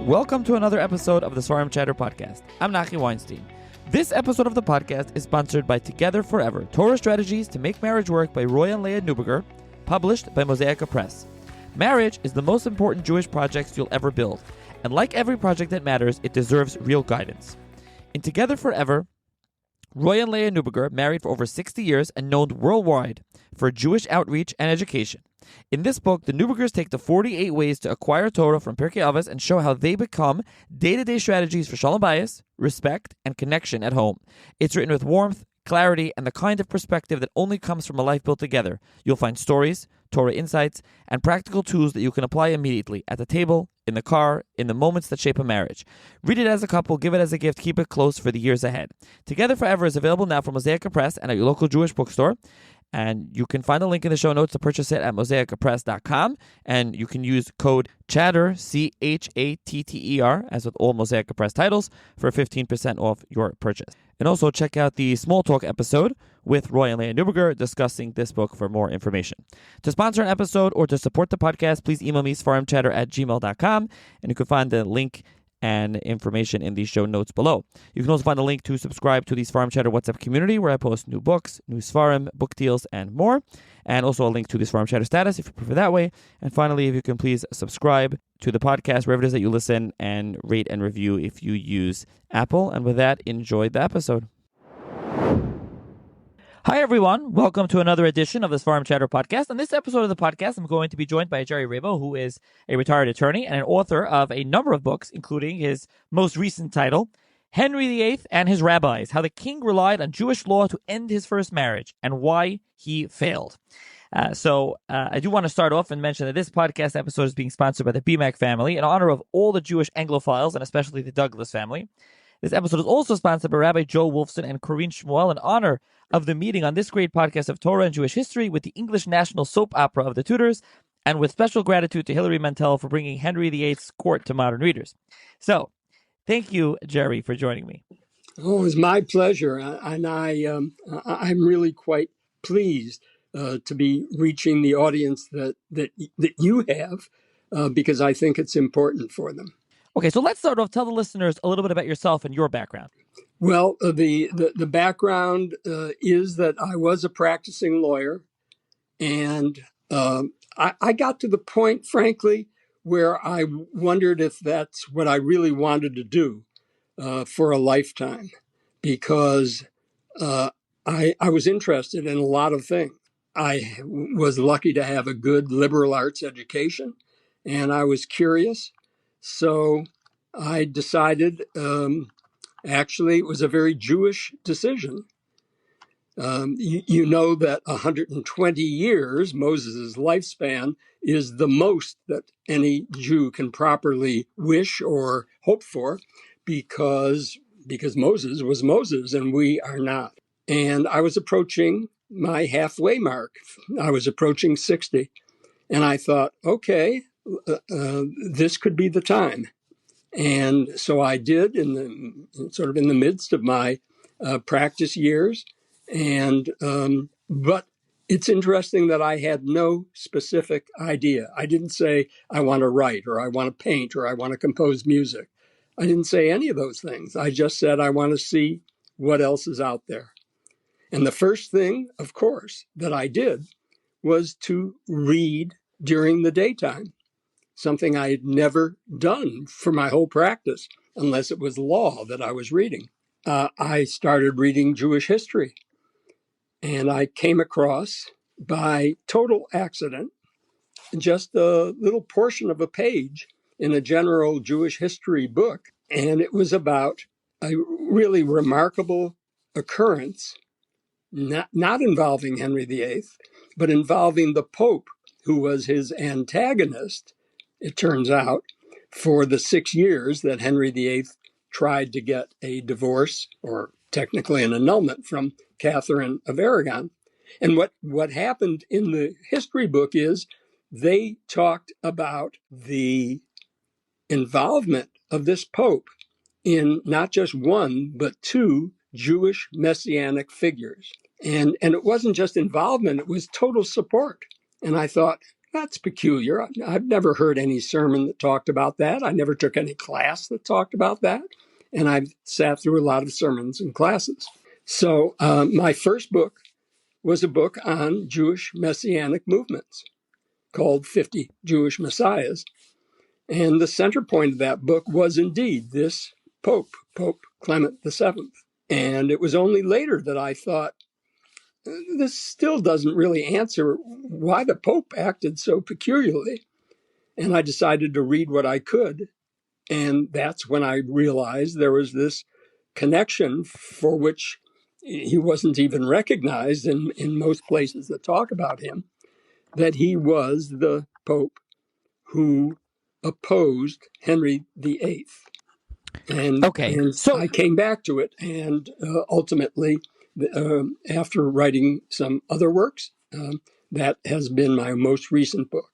Welcome to another episode of the Svarim Chatter podcast. I'm Nachi Weinstein. This episode of the podcast is sponsored by Together Forever, Torah Strategies to Make Marriage Work by Roy and Leah Neuberger, published by Mosaica Press. Marriage is the most important Jewish project you'll ever build, and like every project that matters, it deserves real guidance. In Together Forever, Roy and Leah Neuberger married for over 60 years and known worldwide for Jewish outreach and education. In this book, the Neubergers take the 48 ways to acquire Torah from Pirkei Avos and show how they become day-to-day strategies for shalom bayis, respect, and connection at home. It's written with warmth, clarity, and the kind of perspective that only comes from a life built together. You'll find stories, Torah insights, and practical tools that you can apply immediately at the table, in the car, in the moments that shape a marriage. Read it as a couple, give it as a gift, keep it close for the years ahead. Together Forever is available now from Mosaica Press and at your local Jewish bookstore. And you can find a link in the show notes to purchase it at mosaicapress.com. And you can use code CHATTER, CHATTER, as with all Mosaica Press titles, for 15% off your purchase. And also check out the Small Talk episode with Roy and Leah Neuberger discussing this book for more information. To sponsor an episode or to support the podcast, please email me svarimchatter@gmail.com. And you can find the link and information in the show notes below. You can also find a link to subscribe to the Svarim Chatter WhatsApp community where I post new books, new Svarim, book deals, and more. And also a link to the Svarim Chatter status if you prefer that way. And finally, if you can please subscribe to the podcast wherever it is that you listen and rate and review if you use Apple. And with that, enjoy the episode. Hi, everyone. Welcome to another edition of the Svarim Chatter podcast. On this episode of the podcast, I'm going to be joined by Jerry Rabow, who is a retired attorney and an author of a number of books, including his most recent title, Henry VIII and His Rabbis, How the King Relied on Jewish Law to End His First Marriage and Why He Failed. I do want to start off and mention that this podcast episode is being sponsored by the BMAC family in honor of all the Jewish Anglophiles and especially the Douglas family. This episode is also sponsored by Rabbi Joe Wolfson and Corinne Shmuel in honor of the meeting on this great podcast of Torah and Jewish history with the English national soap opera of the Tudors, and with special gratitude to Hilary Mantel for bringing Henry VIII's court to modern readers. So, thank you, Jerry, for joining me. Oh, it's my pleasure, and I'm really quite pleased to be reaching the audience that you have, because I think it's important for them. Okay, so let's start off. Tell the listeners a little bit about yourself and your background. Well, the background is that I was a practicing lawyer, and I got to the point, frankly, where I wondered if that's what I really wanted to do for a lifetime, because I was interested in a lot of things. I was lucky to have a good liberal arts education, and I was curious. So I decided, actually, it was a very Jewish decision. You know that 120 years, Moses' lifespan, is the most that any Jew can properly wish or hope for, because Moses was Moses and we are not. And I was approaching my halfway mark. I was approaching 60. And I thought, okay, this could be the time. And so I did in the midst of my practice years. And but it's interesting that I had no specific idea. I didn't say I want to write or I want to paint or I want to compose music. I didn't say any of those things. I just said I want to see what else is out there. And the first thing, of course, that I did was to read during the daytime, something I had never done for my whole practice, unless it was law that I was reading. I started reading Jewish history, and I came across, by total accident, just a little portion of a page in a general Jewish history book, and it was about a really remarkable occurrence, not involving Henry VIII, but involving the Pope, who was his antagonist, it turns out, for the 6 years that Henry VIII tried to get a divorce, or technically an annulment, from Catherine of Aragon. And what happened in the history book is they talked about the involvement of this Pope in not just one, but two Jewish messianic figures. And it wasn't just involvement, it was total support. And I thought, that's peculiar. I've never heard any sermon that talked about that. I never took any class that talked about that. And I've sat through a lot of sermons and classes. So my first book was a book on Jewish messianic movements called 50 Jewish Messiahs. And the center point of that book was indeed this Pope Clement VII. And it was only later that I thought, this still doesn't really answer why the Pope acted so peculiarly. And I decided to read what I could. And that's when I realized there was this connection for which he wasn't even recognized in most places that talk about him, that he was the Pope who opposed Henry VIII. And So I came back to it, and ultimately, after writing some other works, that has been my most recent book.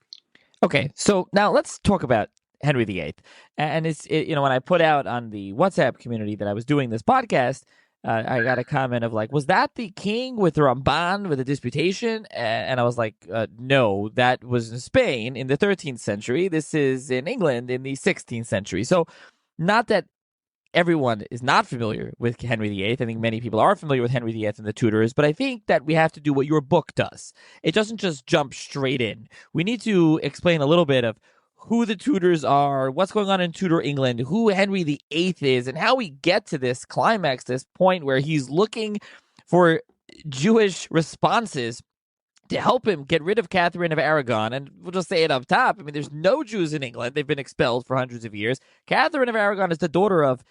Okay, so now let's talk about Henry VIII. And when I put out on the WhatsApp community that I was doing this podcast, I got a comment of like, was that the king with the Ramban with the disputation? And I was like, no, that was in Spain in the 13th century. This is in England in the 16th century. So not that everyone is not familiar with Henry VIII. I think many people are familiar with Henry VIII and the Tudors, but I think that we have to do what your book does. It doesn't just jump straight in. We need to explain a little bit of who the Tudors are, what's going on in Tudor England, who Henry VIII is, and how we get to this climax, this point where he's looking for Jewish responses to help him get rid of Catherine of Aragon. And we'll just say it up top. I mean, there's no Jews in England. They've been expelled for hundreds of years. Catherine of Aragon is the daughter of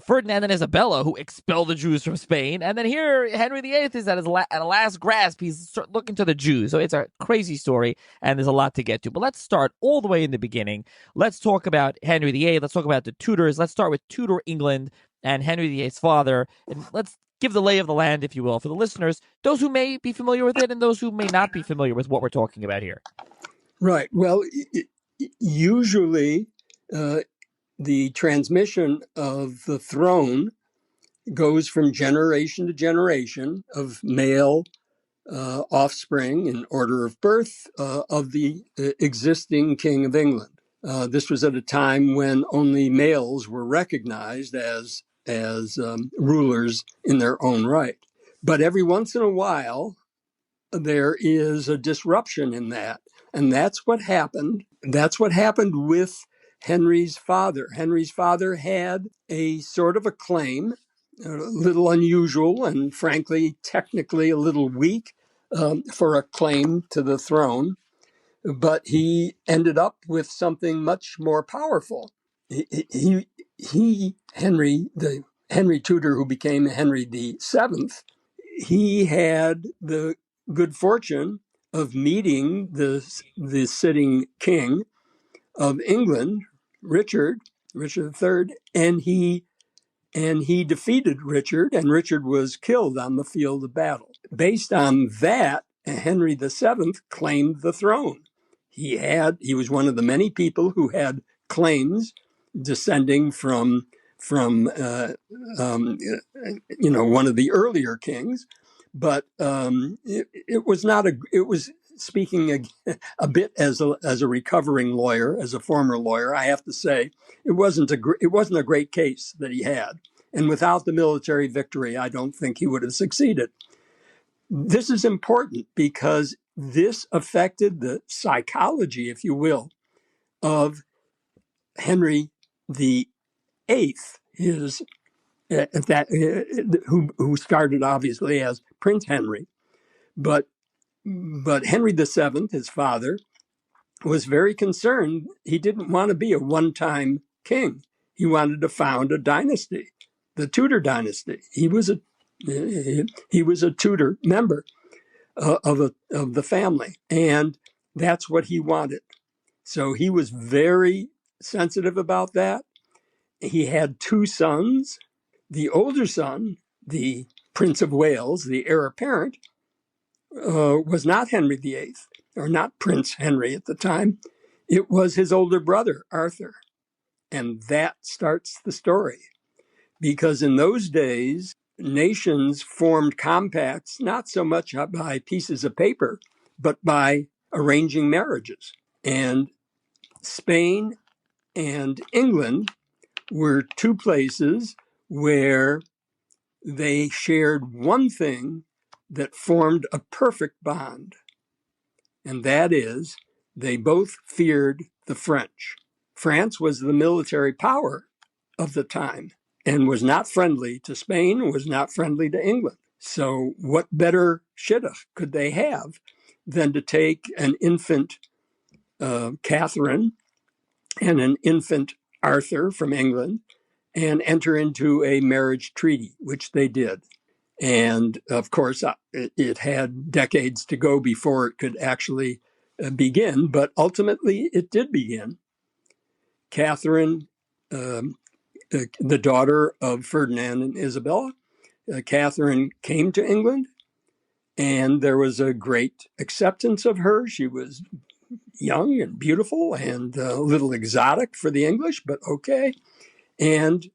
Ferdinand and Isabella, who expelled the Jews from Spain. And then here, Henry VIII is at a last grasp. He's looking to the Jews. So it's a crazy story, and there's a lot to get to. But let's start all the way in the beginning. Let's talk about Henry VIII. Let's talk about the Tudors. Let's start with Tudor England and Henry VIII's father. And let's give the lay of the land, if you will, for the listeners, those who may be familiar with it and those who may not be familiar with what we're talking about here. Right. Well, usually the transmission of the throne goes from generation to generation of male offspring in order of birth of the existing King of England. This was at a time when only males were recognized as rulers in their own right. But every once in a while, there is a disruption in that. And that's what happened. That's what happened with Henry's father. Henry's father had a sort of a claim, a little unusual and frankly, technically a little weak for a claim to the throne. But he ended up with something much more powerful. Henry Tudor, who became Henry VII, he had the good fortune of meeting the sitting king of England, Richard III, and he defeated Richard, and Richard was killed on the field of battle. Based on that, Henry VII claimed the throne. He was one of the many people who had claims descending from one of the earlier kings, but it was speaking a bit as a recovering lawyer, as a former lawyer. I have to say it wasn't a great case that he had, and without the military victory, I don't think he would have succeeded. This is important because this affected the psychology, if you will, of Henry VIII, who started obviously as Prince Henry, but Henry VII, his father, was very concerned. He didn't want to be a one-time king. He wanted to found a dynasty, the Tudor dynasty. He was a Tudor member of the family, and that's what he wanted. So he was very sensitive about that. He had two sons. The older son, the Prince of Wales, the heir apparent, was not Henry VIII, or not Prince Henry at the time. It was his older brother, Arthur. And that starts the story. Because in those days, nations formed compacts not so much by pieces of paper, but by arranging marriages. And Spain and England were two places where they shared one thing that formed a perfect bond, and that is they both feared the French. France was the military power of the time and was not friendly to Spain, was not friendly to England. So what better shidduch could they have than to take an infant Catherine and an infant Arthur from England and enter into a marriage treaty, which they did. And of course, it had decades to go before it could actually begin, but ultimately it did begin. Catherine, the daughter of Ferdinand and Isabella, Catherine came to England, and there was a great acceptance of her. She was young and beautiful and a little exotic for the English, but okay. And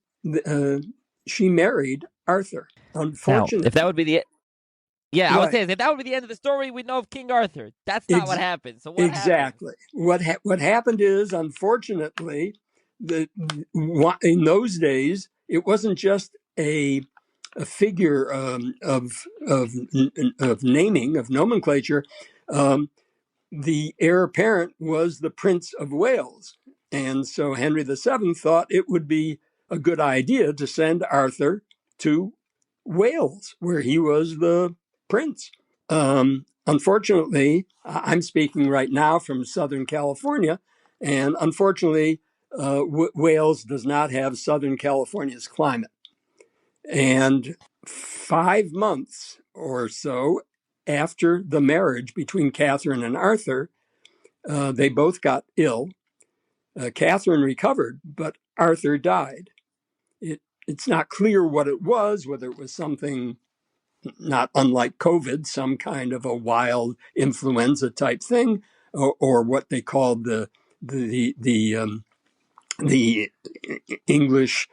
she married Arthur. Now, Unfortunately, if that would be the I was right. saying if that would be the end of the story, we'd know of King Arthur. That's not what happened. So what happened? Exactly. What happened is, unfortunately, in those days, it wasn't just a figure of naming, of nomenclature. The heir apparent was the Prince of Wales, and so Henry VII thought it would be a good idea to send Arthur to Wales, where he was the prince. Unfortunately, I'm speaking right now from Southern California, and unfortunately, Wales does not have Southern California's climate. And 5 months or so after the marriage between Catherine and Arthur, they both got ill. Catherine recovered, but Arthur died. It's not clear what it was, whether it was something not unlike COVID, some kind of a wild influenza type thing, or what they called the English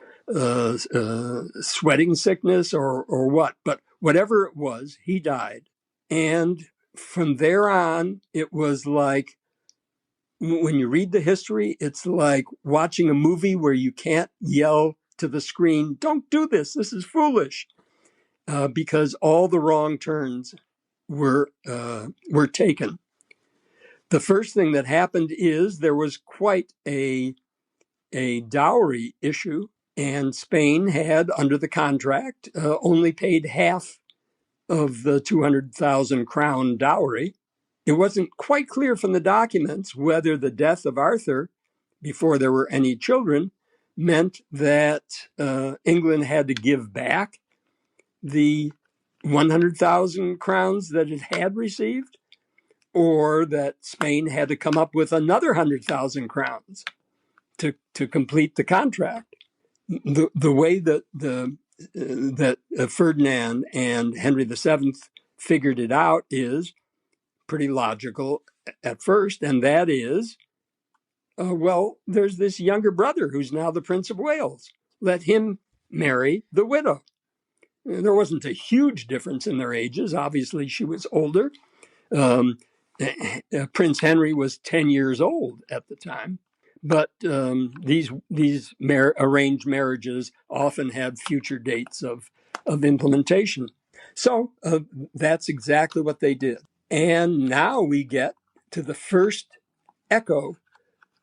sweating sickness, or what. But whatever it was, he died. And from there on, it was like, when you read the history, it's like watching a movie where you can't yell to the screen, "Don't do this, this is foolish," because all the wrong turns were taken. The first thing that happened is there was quite a dowry issue, and Spain had, under the contract, only paid half of the 200,000 crown dowry. It wasn't quite clear from the documents whether the death of Arthur, before there were any children, meant that England had to give back the 100,000 crowns that it had received, or that Spain had to come up with another 100,000 crowns to complete the contract. The way that Ferdinand and Henry VII figured it out is pretty logical at first, and that is, well, there's this younger brother who's now the Prince of Wales. Let him marry the widow. There wasn't a huge difference in their ages. Obviously, she was older. Prince Henry was 10 years old at the time. But these arranged marriages often have future dates of implementation. So that's exactly what they did. And now we get to the first echo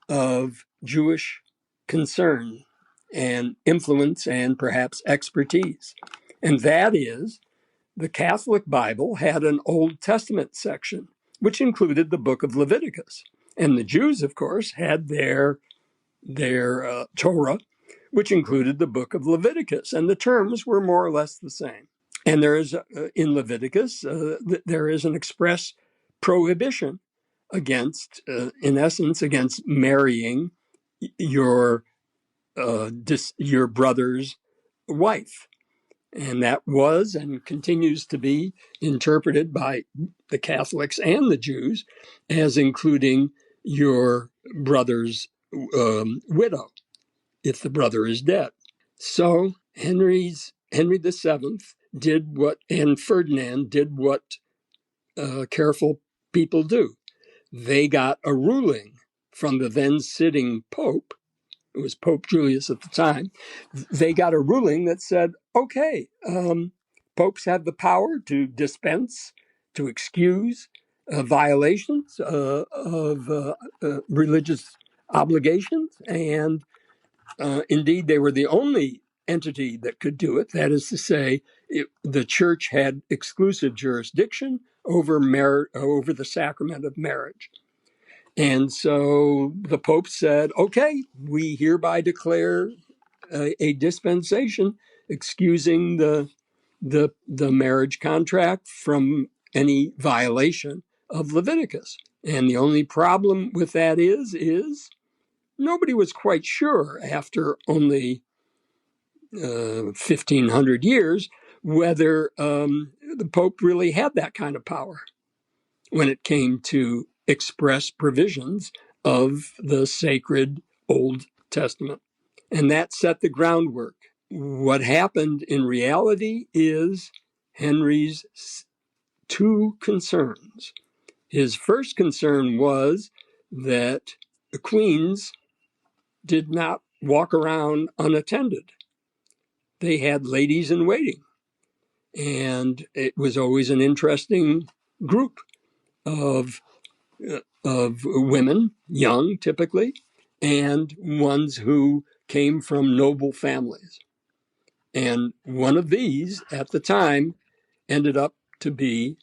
of Jewish concern and influence and perhaps expertise. And that is, the Catholic Bible had an Old Testament section, which included the book of Leviticus. And the Jews, of course, had their Torah, which included the book of Leviticus. And the terms were more or less the same. And there is, in Leviticus, there is an express prohibition against, in essence, against marrying your brother's wife. And that was and continues to be interpreted by the Catholics and the Jews as including your brother's widow, if the brother is dead. So Henry VII did what, and Ferdinand did what careful people do. they got a ruling from the then sitting Pope. It was Pope Julius at the time. They got a ruling that said, okay, popes have the power to dispense, to excuse violations of religious obligations. And indeed, they were the only entity that could do it. That is to say, the church had exclusive jurisdiction over over the sacrament of marriage. And so the Pope said, okay, we hereby declare a dispensation excusing the marriage contract from any violation of Leviticus. And the only problem with that is nobody was quite sure after only 1,500 years whether the Pope really had that kind of power when it came to express provisions of the sacred Old Testament. And that set the groundwork. What happened in reality is Henry's two concerns. His first concern was that the queens did not walk around unattended. They had ladies in waiting. And it was always an interesting group of women, young typically, and ones who came from noble families. And one of these at the time ended up to be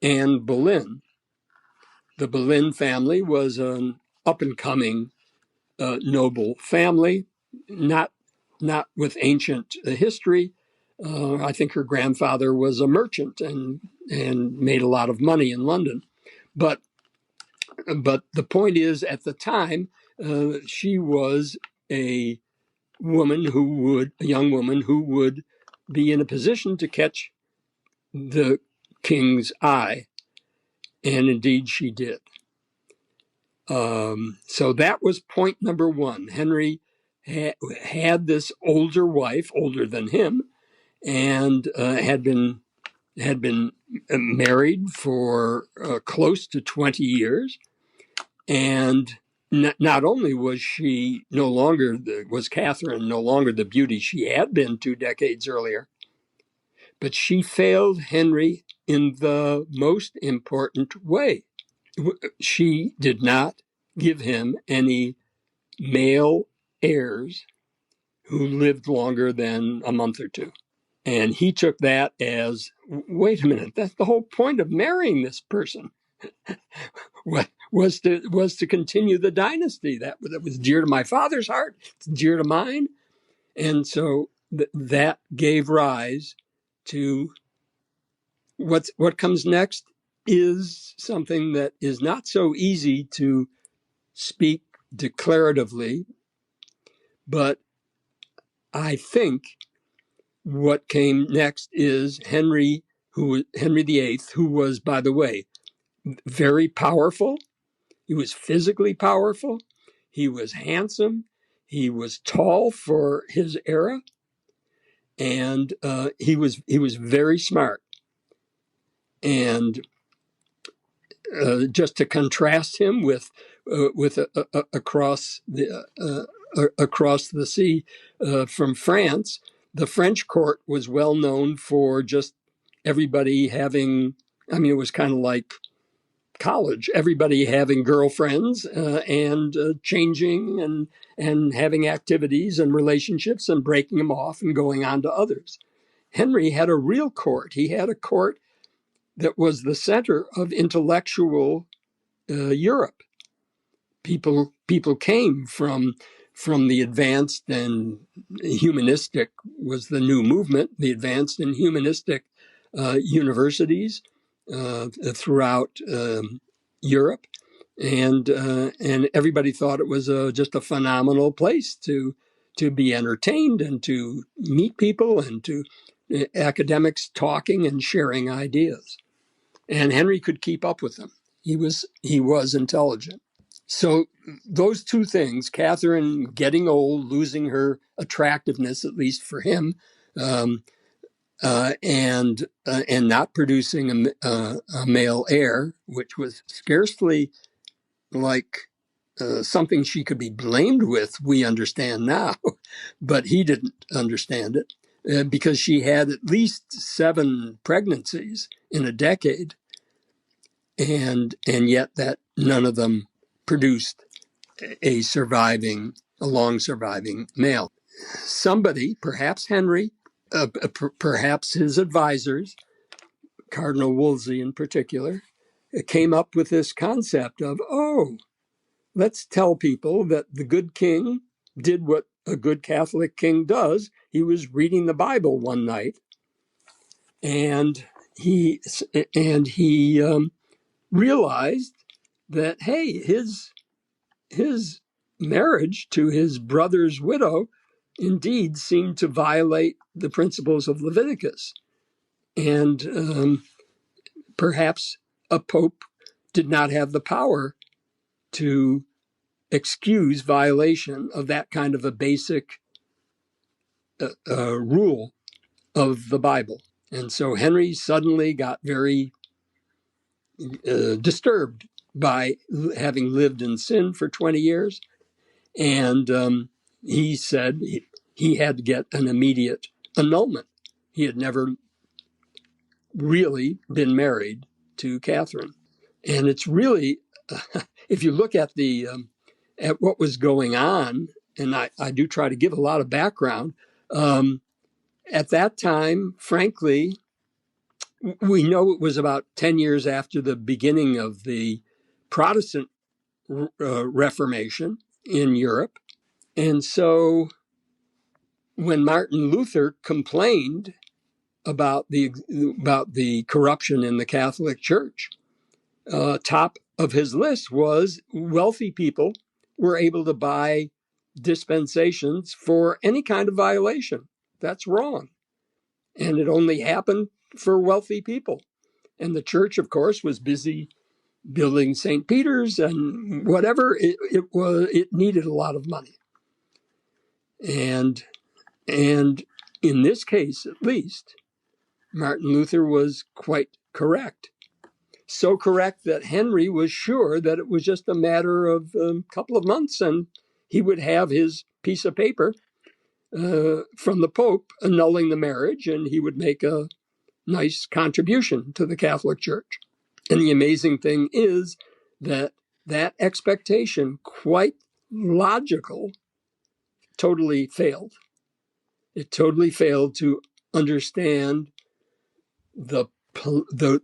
Anne Boleyn. The Boleyn family was an up-and-coming noble family, not with ancient history. I think her grandfather was a merchant and made a lot of money in London. But the point is, at the time, she was a young woman who would be in a position to catch the king's eye. And indeed she did. So that was point number one. Henry had this older wife, older than him, and had been married for close to 20 years. And not only was Catherine no longer the beauty she had been 2 decades earlier, but she failed Henry in the most important way. She did not give him any male heirs who lived longer than a month or two. And he took that as, wait a minute, that's the whole point of marrying this person. was to continue the dynasty that was dear to my father's heart, it's dear to mine. And so that gave rise to what comes next is something that is not so easy to speak declaratively, but I think what came next is Henry VIII, who was, by the way, very powerful. He was physically powerful. He was handsome. He was tall for his era, and he was very smart. And just to contrast him with across the sea from France, the French court was well known for just everybody having. I mean, it was kind of like college, everybody having girlfriends and changing and having activities and relationships and breaking them off and going on to others. Henry had a real court. He had a court that was the center of intellectual Europe. People came from the advanced and humanistic was the new movement, the advanced and humanistic universities throughout Europe, and everybody thought it was just a phenomenal place to be entertained and to meet people and to academics talking and sharing ideas. And Henry could keep up with them. He was intelligent. So those two things, Catherine getting old, losing her attractiveness, at least for him, and not producing a male heir, which was scarcely like something she could be blamed with, we understand now, but he didn't understand it because she had at least 7 pregnancies in a decade, and yet that none of them produced a long surviving male. Somebody, perhaps Henry, perhaps his advisors, Cardinal Wolsey in particular, came up with this concept of, let's tell people that the good king did what a good Catholic king does. He was reading the Bible one night, and he realized that, hey, his marriage to his brother's widow indeed seemed to violate the principles of Leviticus, and perhaps a pope did not have the power to excuse violation of that kind of a basic rule of the Bible. And so Henry suddenly got very disturbed by having lived in sin for 20 years. And he said he had to get an immediate annulment. He had never really been married to Catherine. And it's really, if you look at at what was going on, and I do try to give a lot of background, at that time, frankly, we know it was about 10 years after the beginning of the Protestant Reformation in Europe. And so when Martin Luther complained about the corruption in the Catholic Church, top of his list was wealthy people were able to buy dispensations for any kind of violation. That's wrong. And it only happened for wealthy people. And the church, of course, was busy building St. Peter's and whatever it needed a lot of money. And in this case, at least, Martin Luther was quite correct. So correct that Henry was sure that it was just a matter of a couple of months and he would have his piece of paper from the Pope annulling the marriage, and he would make a nice contribution to the Catholic Church. And the amazing thing is that expectation, quite logical, totally failed. It totally failed to understand the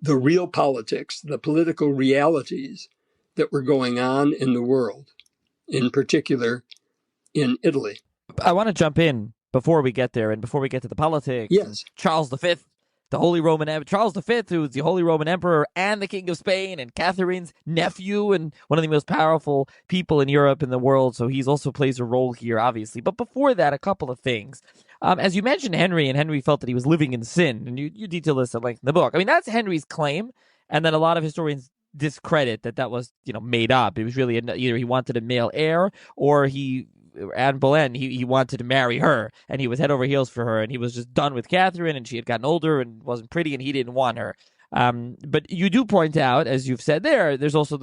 real politics, the political realities that were going on in the world, in particular in Italy. I want to jump in before we get there and before we get to the politics. Yes. Charles V, the Holy Roman Emperor, Charles V, who was the Holy Roman Emperor and the King of Spain and Catherine's nephew and one of the most powerful people in Europe and the world. So he's also plays a role here, obviously. But before that, a couple of things. As you mentioned Henry, and Henry felt that he was living in sin, and you detail this at length in the book. I mean, that's Henry's claim, and then a lot of historians discredit that was, made up. It was really either he wanted a male heir or Anne Boleyn, he wanted to marry her, and he was head over heels for her, and he was just done with Catherine, and she had gotten older and wasn't pretty, and he didn't want her. But you do point out, as you've said there's also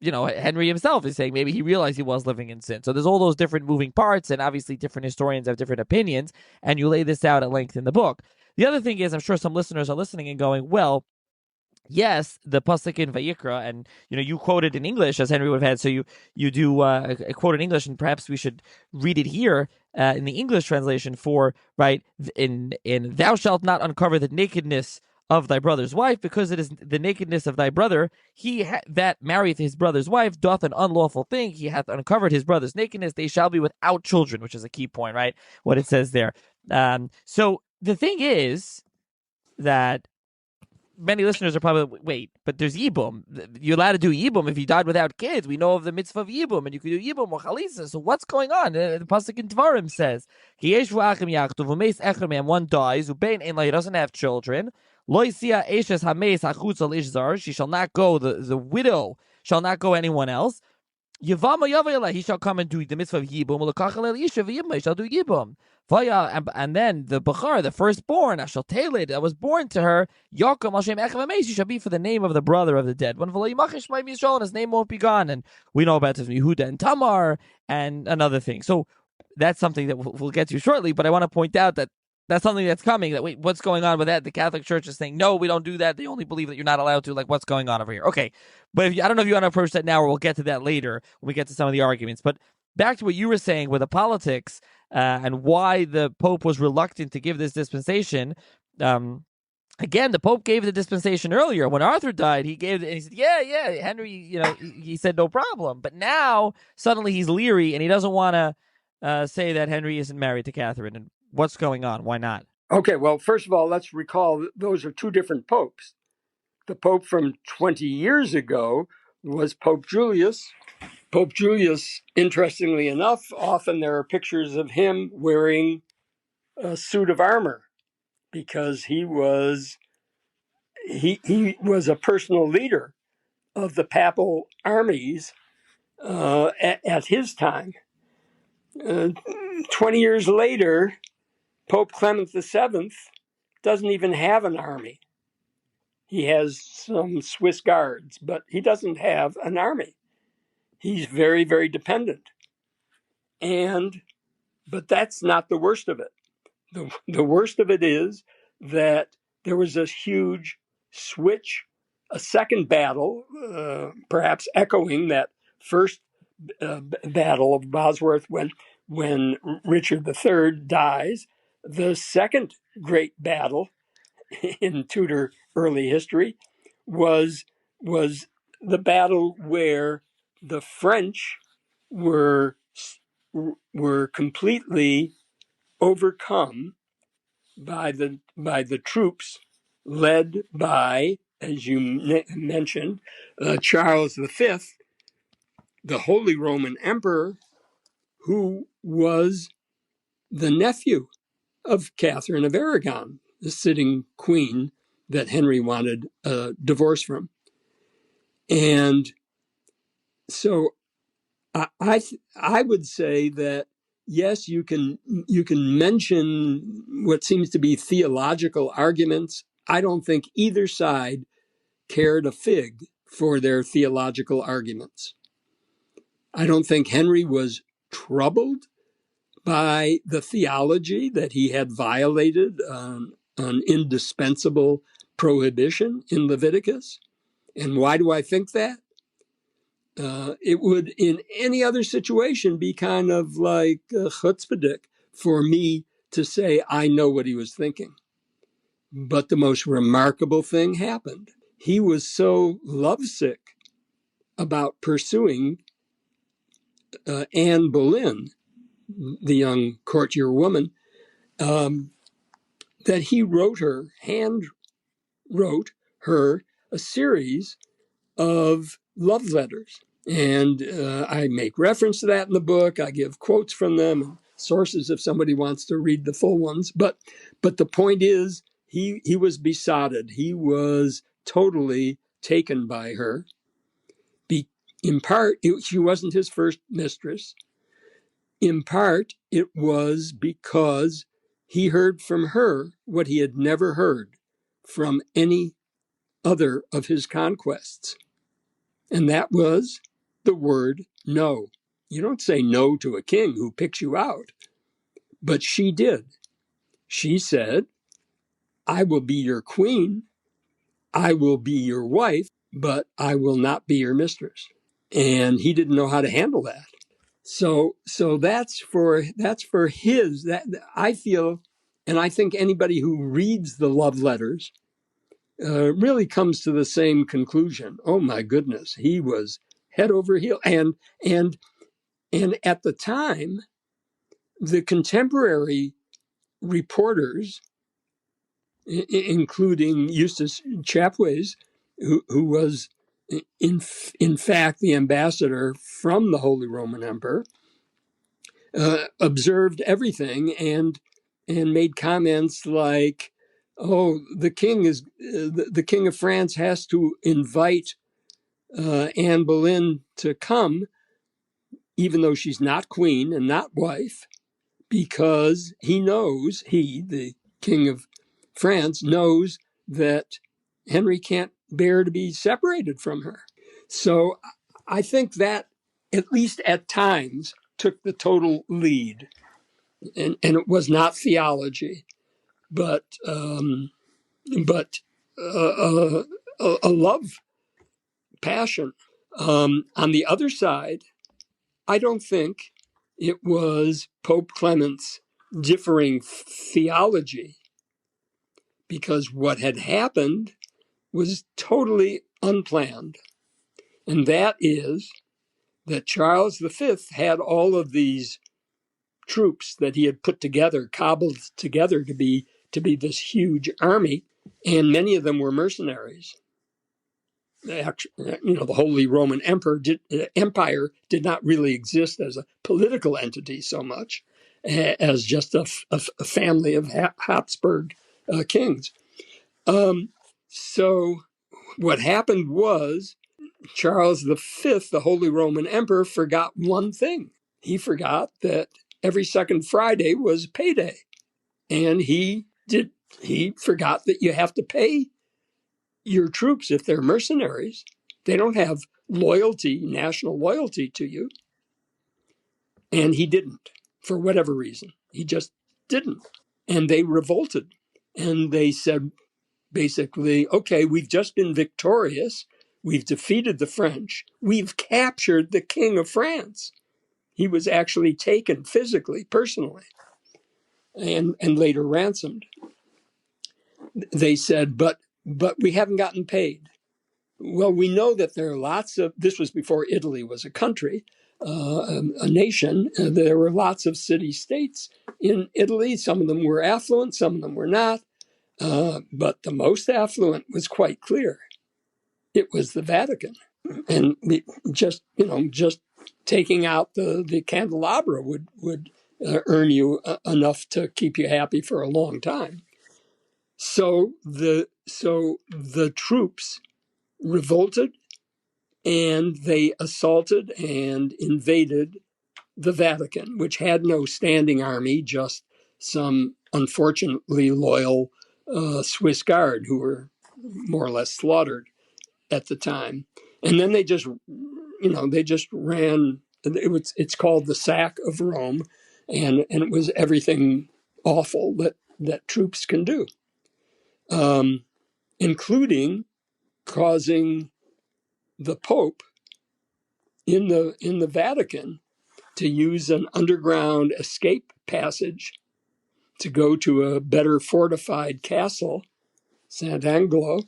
Henry himself is saying maybe he realized he was living in sin. So there's all those different moving parts, and obviously different historians have different opinions, and you lay this out at length in the book. The other thing is, I'm sure some listeners are listening and going, well, yes, the pasuk in Vayikra, and you quote it in English as Henry would have had. So you do a quote in English, and perhaps we should read it here in the English translation for right in "Thou shalt not uncover the nakedness of thy brother's wife, because it is the nakedness of thy brother. He that marrieth his brother's wife doth an unlawful thing. He hath uncovered his brother's nakedness. They shall be without children," which is a key point, right? What it says there. So the thing is that many listeners are probably, wait, but there's Yibum. You're allowed to do Yibum if you died without kids. We know of the mitzvah of Yibum, and you can do Yibum or Chalisa. So what's going on? The pasuk in Dvarim says, "Ki yesh v'achim yachtu v'meis echer me'em," one dies, ubein ein he doesn't have children. Lo yisia eshes hameis hachutz al ish zar. She shall not go. The widow shall not go anyone else. Yavama Yavayala, he shall come and do the mitzvah of Yibum, Lakachal Isha V'Yibum, he shall do Yibum. And then the Bachar, the firstborn, Ashal Teled, that was born to her, Yaakov Hashem Echav Ameis, he shall be for the name of the brother of the dead. When V'Layimachish May Yisrael, and his name won't be gone. And we know about this from Yehuda and Tamar and another thing. So that's something that we'll get to shortly, but I want to point out that that's something that's coming. That wait, what's going on with that? The Catholic Church is saying, no, we don't do that. They only believe that you're not allowed to. Like, what's going on over here? Okay, but I don't know if you want to approach that now, or we'll get to that later when we get to some of the arguments. But back to what you were saying with the politics and why the Pope was reluctant to give this dispensation. Again, the Pope gave the dispensation earlier. When Arthur died, he gave it, and he said, yeah, Henry, he said no problem. But now, suddenly he's leery, and he doesn't want to say that Henry isn't married to Catherine. And what's going on? Why not? Okay, well, first of all, let's recall that those are two different popes. The Pope from 20 years ago was Pope Julius. Pope Julius, interestingly enough, often there are pictures of him wearing a suit of armor because he was a personal leader of the papal armies at his time. 20 years later, Pope Clement VII doesn't even have an army. He has some Swiss guards, but he doesn't have an army. He's very, very dependent. But that's not the worst of it. The worst of it is that there was this huge switch, a second battle, perhaps echoing that first battle of Bosworth when Richard III dies. The second great battle in Tudor early history was the battle where the French were completely overcome by the troops led by, as you mentioned, Charles V, the Holy Roman Emperor, who was the nephew of Catherine of Aragon, the sitting queen that Henry wanted a divorce from. And so I would say that, yes, you can mention what seems to be theological arguments. I don't think either side cared a fig for their theological arguments. I don't think Henry was troubled by the theology that he had violated an indispensable prohibition in Leviticus. And why do I think that? It would, in any other situation, be kind of like chutzpahdik for me to say I know what he was thinking. But the most remarkable thing happened. He was so lovesick about pursuing Anne Boleyn, the young courtier woman, that he hand wrote her a series of love letters. And I make reference to that in the book. I give quotes from them, sources if somebody wants to read the full ones. But the point is, he was besotted. He was totally taken by her. In part, she wasn't his first mistress. In part, it was because he heard from her what he had never heard from any other of his conquests. And that was the word no. You don't say no to a king who picks you out. But she did. She said, I will be your queen, I will be your wife, but I will not be your mistress. And he didn't know how to handle that. So that's for his, that I feel, and I think anybody who reads the love letters really comes to the same conclusion. Oh my goodness, he was head over heel. And at the time, the contemporary reporters, including Eustace Chapways, who was in fact the ambassador from the Holy Roman Emperor, observed everything and made comments like, "Oh, the king of France has to invite Anne Boleyn to come even though she's not queen and not wife, because he, the King of France, knows that Henry can't bear to be separated from her. So I think that, at least at times, took the total lead. And it was not theology, but a love passion. On the other side, I don't think it was Pope Clement's differing theology, because what had happened was totally unplanned. And that is that Charles V had all of these troops that he had put together, cobbled together to be this huge army, and many of them were mercenaries. The Holy Roman Empire did not really exist as a political entity so much as just a family of Habsburg kings. So what happened was Charles V, the Holy Roman Emperor, forgot one thing. He forgot that every second Friday was payday. And he forgot that you have to pay your troops if they're mercenaries. They don't have national loyalty to you. And he didn't, for whatever reason. He just didn't. And they revolted. And they said, basically, okay, we've just been victorious. We've defeated the French. We've captured the King of France. He was actually taken physically, personally, and later ransomed. They said, but we haven't gotten paid. Well, we know that there are this was before Italy was a country, a nation. There were lots of city-states in Italy. Some of them were affluent, some of them were not. But the most affluent was quite clear. It was the Vatican. And just taking out the candelabra would earn you enough to keep you happy for a long time. So the troops revolted, and they assaulted and invaded the Vatican, which had no standing army, just some unfortunately loyal Swiss Guard who were more or less slaughtered at the time. And then they just ran. It's called the sack of Rome, and it was everything awful that troops can do, including causing the Pope in the Vatican to use an underground escape passage to go to a better fortified castle, Sant'Angelo,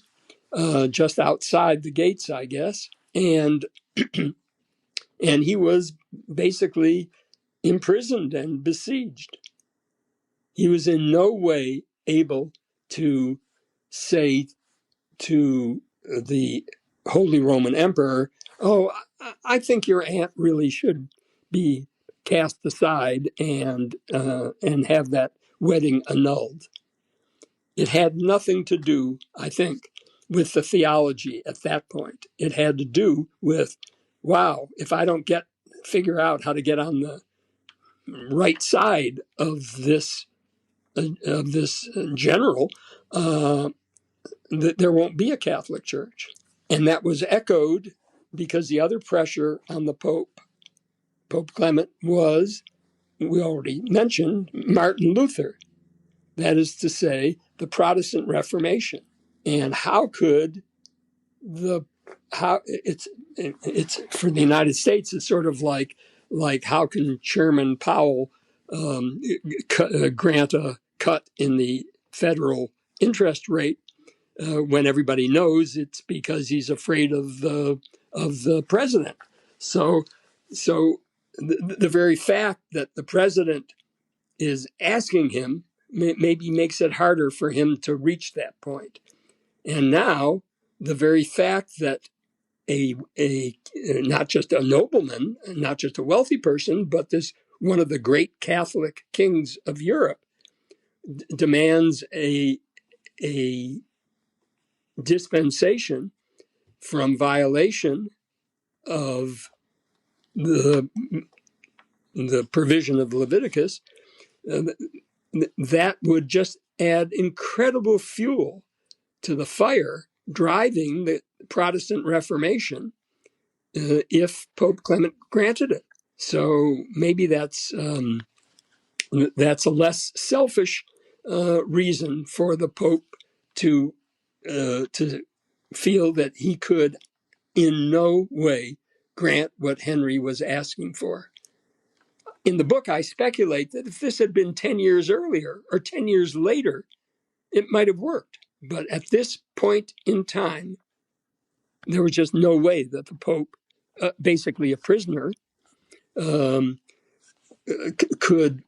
just outside the gates, I guess. And he was basically imprisoned and besieged. He was in no way able to say to the Holy Roman Emperor, "Oh, I think your aunt really should be cast aside and have that wedding annulled." It had nothing to do, I think, with the theology at that point. It had to do with, wow, if I don't figure out how to get on the right side of this general, there won't be a Catholic Church. And that was echoed because the other pressure on the Pope Clement, was, we already mentioned, Martin Luther. That is to say, the Protestant Reformation. And how it's for the United States, it's sort of like how can Chairman Powell grant a cut in the federal interest rate when everybody knows it's because he's afraid of the president. So the very fact that the president is asking him maybe makes it harder for him to reach that point. And now the very fact that a not just a nobleman, not just a wealthy person, but this one of the great Catholic kings of Europe demands a dispensation from violation of the the provision of Leviticus, uh, that would just add incredible fuel to the fire driving the Protestant Reformation if Pope Clement granted it. So maybe that's a less selfish reason for the Pope to feel that he could in no way grant what Henry was asking for. In the book, I speculate that if this had been 10 years earlier or 10 years later, it might have worked. But at this point in time, there was just no way that the Pope, basically a prisoner, could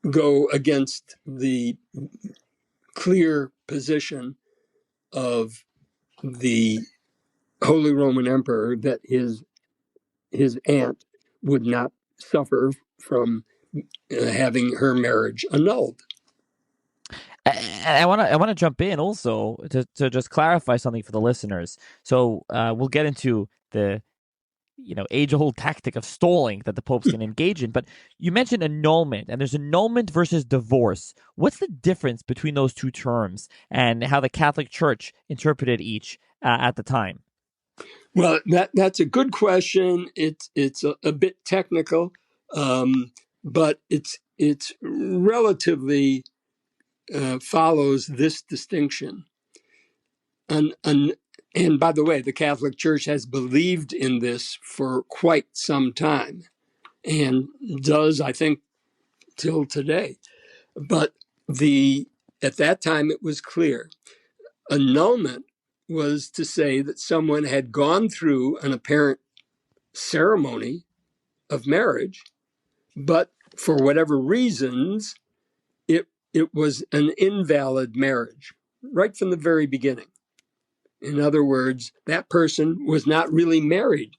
go against the clear position of the Holy Roman Emperor that his aunt would not suffer from having her marriage annulled. I want to jump in also to just clarify something for the listeners. So we'll get into the age-old tactic of stalling that the Pope's can engage in. But you mentioned annulment, and there's annulment versus divorce. What's the difference between those two terms and how the Catholic Church interpreted each at the time? Well, that's a good question. It's a bit technical, but it's relatively follows this distinction. And by the way, the Catholic Church has believed in this for quite some time and does, I think, till today. But at that time, it was clear. Annulment was to say that someone had gone through an apparent ceremony of marriage, but for whatever reasons, it was an invalid marriage right from the very beginning. In other words, that person was not really married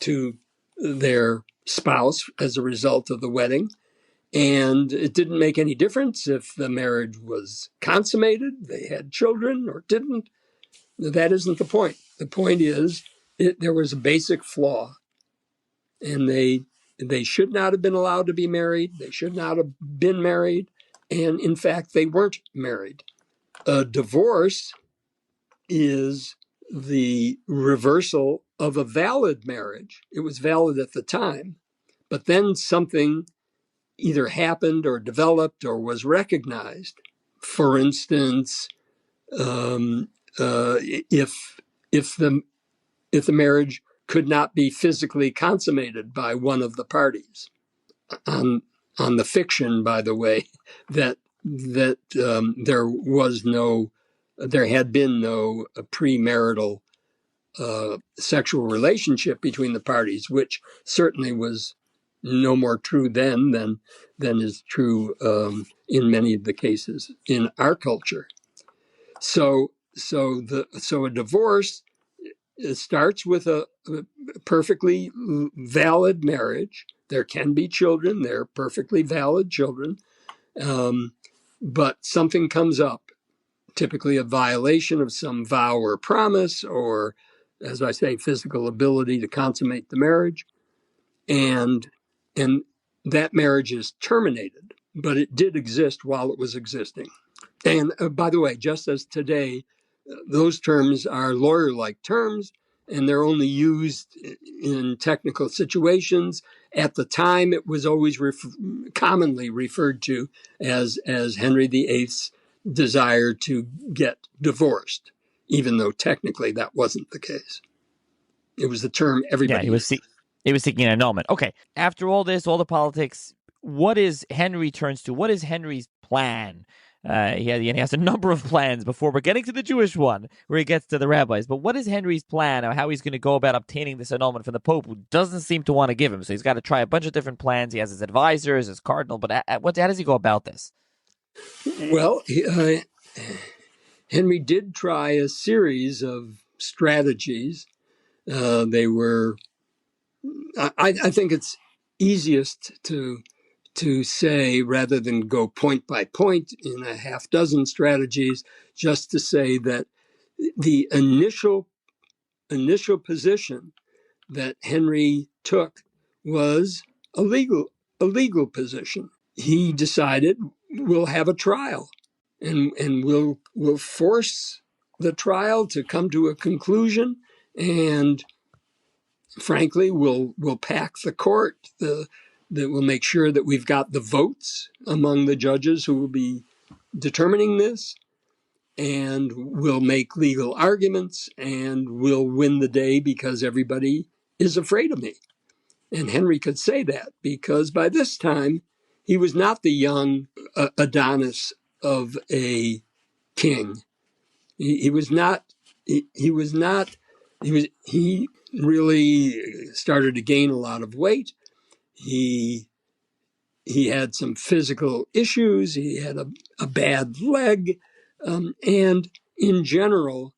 to their spouse as a result of the wedding. And it didn't make any difference if the marriage was consummated, they had children or didn't. That isn't the point. The point is there was a basic flaw, and they should not have been allowed to be married. They should not have been married. And in fact, they weren't married. A divorce is the reversal of a valid marriage. It was valid at the time, but then something either happened or developed or was recognized. For instance, if the marriage could not be physically consummated by one of the parties, on the fiction, by the way, that there had been no premarital sexual relationship between the parties, which certainly was no more true then than is true in many of the cases in our culture. So a divorce starts with a perfectly valid marriage. There can be children; they're perfectly valid children, but something comes up. Typically, a violation of some vow or promise, or, as I say, physical ability to consummate the marriage, and that marriage is terminated, but it did exist while it was existing. And by the way, just as today, those terms are lawyer-like terms, and they're only used in technical situations. At the time, it was always commonly referred to as Henry VIII's desire to get divorced, even though technically that wasn't the case. It was the term everybody used. He was seeking an annulment. Okay. After all this, all the politics, what is Henry turns to? What is Henry's plan? He has a number of plans before we're getting to the Jewish one, where he gets to the rabbis. But what is Henry's plan, or how he's going to go about obtaining this annulment from the Pope, who doesn't seem to want to give him? So he's got to try a bunch of different plans. He has his advisors, his cardinal. But how does he go about this? Well, Henry did try a series of strategies. They were, I think it's easiest to say, rather than go point by point in a half dozen strategies, just to say that the initial position that Henry took was a legal a legal position. He decided we'll have a trial, and we'll force the trial to come to a conclusion, and frankly, we'll pack the court. That will make sure that we've got the votes among the judges who will be determining this, and we'll make legal arguments, and we'll win the day because everybody is afraid of me. And Henry could say that because by this time, he was not the young Adonis of a king. He was not. He was not. He really started to gain a lot of weight. He had some physical issues. He had a bad leg, and in general,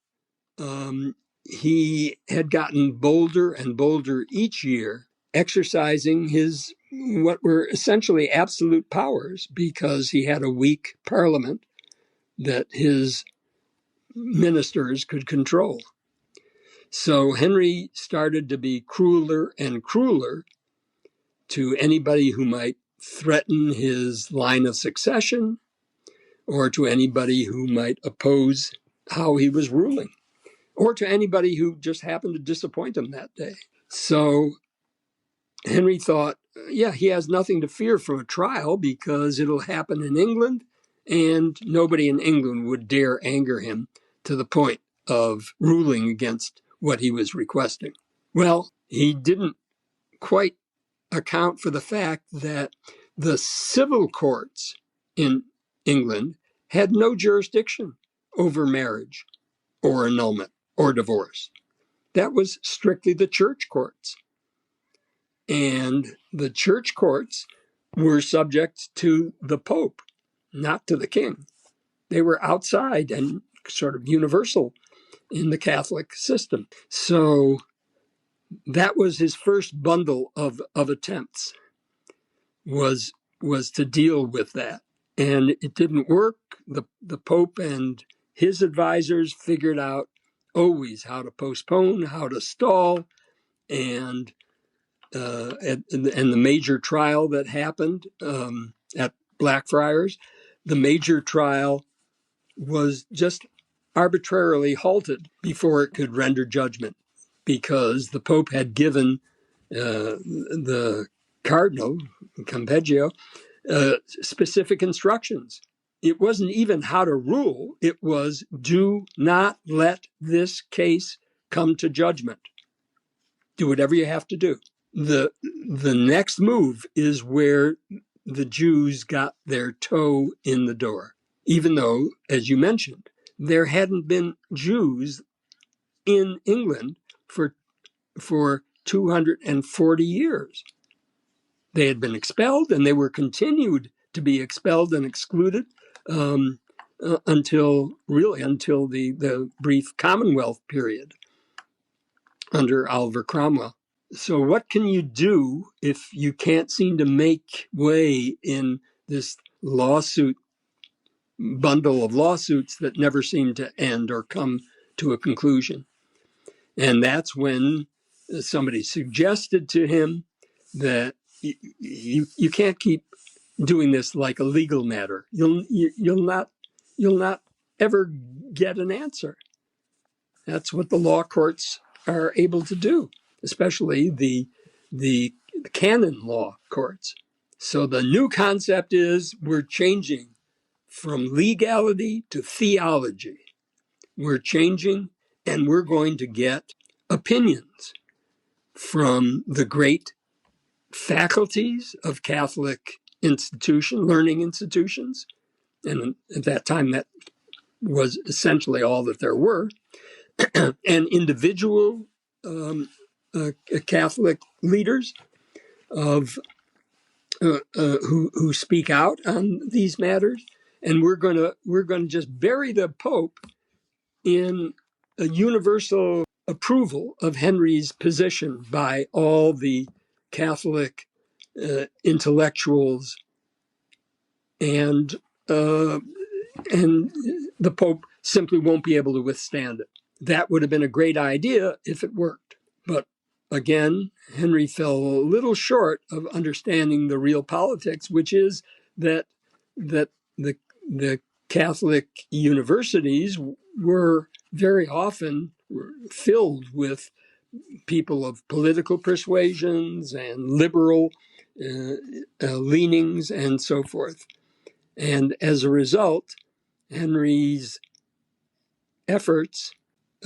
he had gotten bolder and bolder each year, exercising his what were essentially absolute powers because he had a weak parliament that his ministers could control. So Henry started to be crueler and crueler to anybody who might threaten his line of succession or to anybody who might oppose how he was ruling or to anybody who just happened to disappoint him that day. So Henry thought, yeah, he has nothing to fear from a trial because it'll happen in England and nobody in England would dare anger him to the point of ruling against what he was requesting. Well, he didn't quite account for the fact that the civil courts in England had no jurisdiction over marriage or annulment or divorce. That was strictly the church courts. And the church courts were subject to the Pope, not to the king. They were outside and sort of universal in the Catholic system. So that was his first bundle of attempts, was to deal with that. And it didn't work. The Pope and his advisors figured out always how to postpone, how to stall, and the major trial that happened at Blackfriars, the major trial was just arbitrarily halted before it could render judgment because the Pope had given the Cardinal, Campeggio, specific instructions. It wasn't even how to rule. It was, do not let this case come to judgment. Do whatever you have to do. The next move is where the Jews got their toe in the door, even though, as you mentioned, there hadn't been Jews in England for 240 years. They had been expelled, and they were continued to be expelled and excluded until the brief Commonwealth period under Oliver Cromwell. So what can you do if you can't seem to make way in this bundle of lawsuits that never seem to end or come to a conclusion? And that's when somebody suggested to him that you can't keep doing this like a legal matter. You'll not ever get an answer. That's what the law courts are able to do, especially the canon law courts. So the new concept is we're changing from legality to theology. We're changing, and we're going to get opinions from the great faculties of Catholic learning institutions. And at that time, that was essentially all that there were. And individual Catholic leaders who speak out on these matters, and we're gonna just bury the Pope in a universal approval of Henry's position by all the Catholic intellectuals, and the Pope simply won't be able to withstand it. That would have been a great idea if it worked, but again, Henry fell a little short of understanding the real politics, which is that the Catholic universities were very often filled with people of political persuasions and liberal leanings and so forth. And as a result, Henry's efforts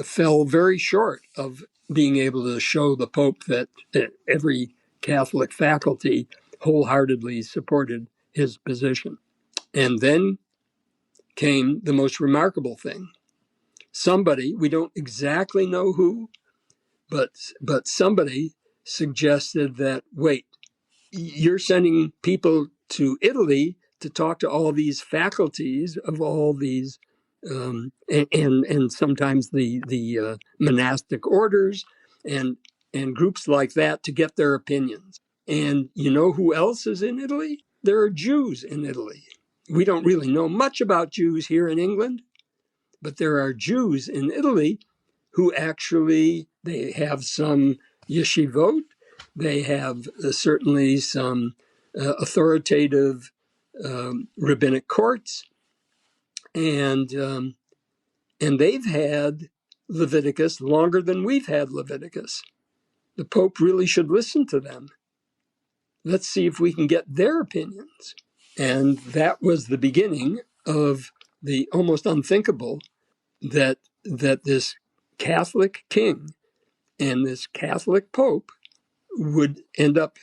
fell very short of being able to show the Pope that every Catholic faculty wholeheartedly supported his position. And then came the most remarkable thing. Somebody, we don't exactly know who, but somebody suggested that, wait, you're sending people to Italy to talk to all these faculties of all these and sometimes the monastic orders and groups like that to get their opinions. And you know who else is in Italy? There are Jews in Italy. We don't really know much about Jews here in England, but there are Jews in Italy who actually, they have some yeshivot, they have certainly some authoritative rabbinic courts, and they've had Leviticus longer than we've had Leviticus. The Pope really should listen to them. Let's see if we can get their opinions. And that was the beginning of the almost unthinkable that this Catholic king and this Catholic Pope would end up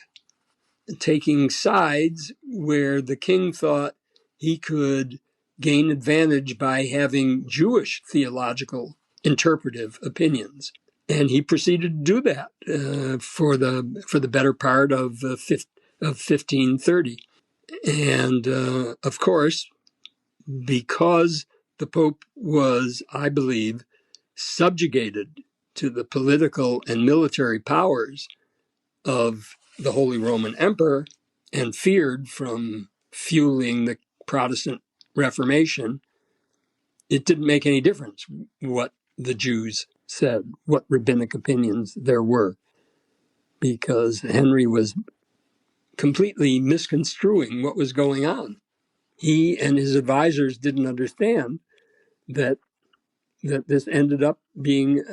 taking sides where the king thought he could gain advantage by having Jewish theological interpretive opinions. And he proceeded to do that for the better part of 1530. And of course, because the Pope was, I believe, subjugated to the political and military powers of the Holy Roman Emperor and feared from fueling the Protestant Reformation, it didn't make any difference what the Jews said, what rabbinic opinions there were, because Henry was completely misconstruing what was going on. He and his advisors didn't understand that this ended up being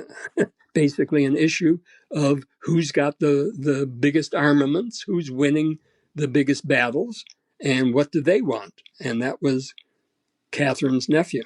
basically an issue of who's got the biggest armaments, who's winning the biggest battles, and what do they want? And that was Catherine's nephew.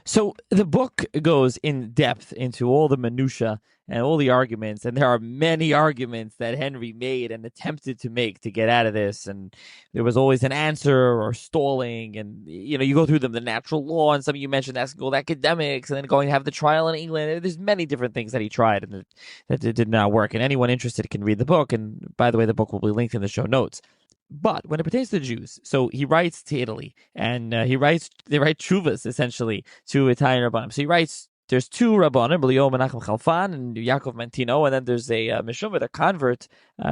So the book goes in depth into all the minutia and all the arguments, and there are many arguments that Henry made and attempted to make to get out of this, and there was always an answer or stalling, and you go through them, the natural law, and some of you mentioned asking all the academics, and then going to have the trial in England. There's many different things that he tried and that did not work, and anyone interested can read the book, and by the way, the book will be linked in the show notes. But when it pertains to Jews, so he writes to Italy, and they write tshuvas, essentially, to Italian Rabbanim. So he writes, there's two Rabbanim, Leo Menachem Chalfan and Yaakov Mantino, and then there's a Meshumad, a convert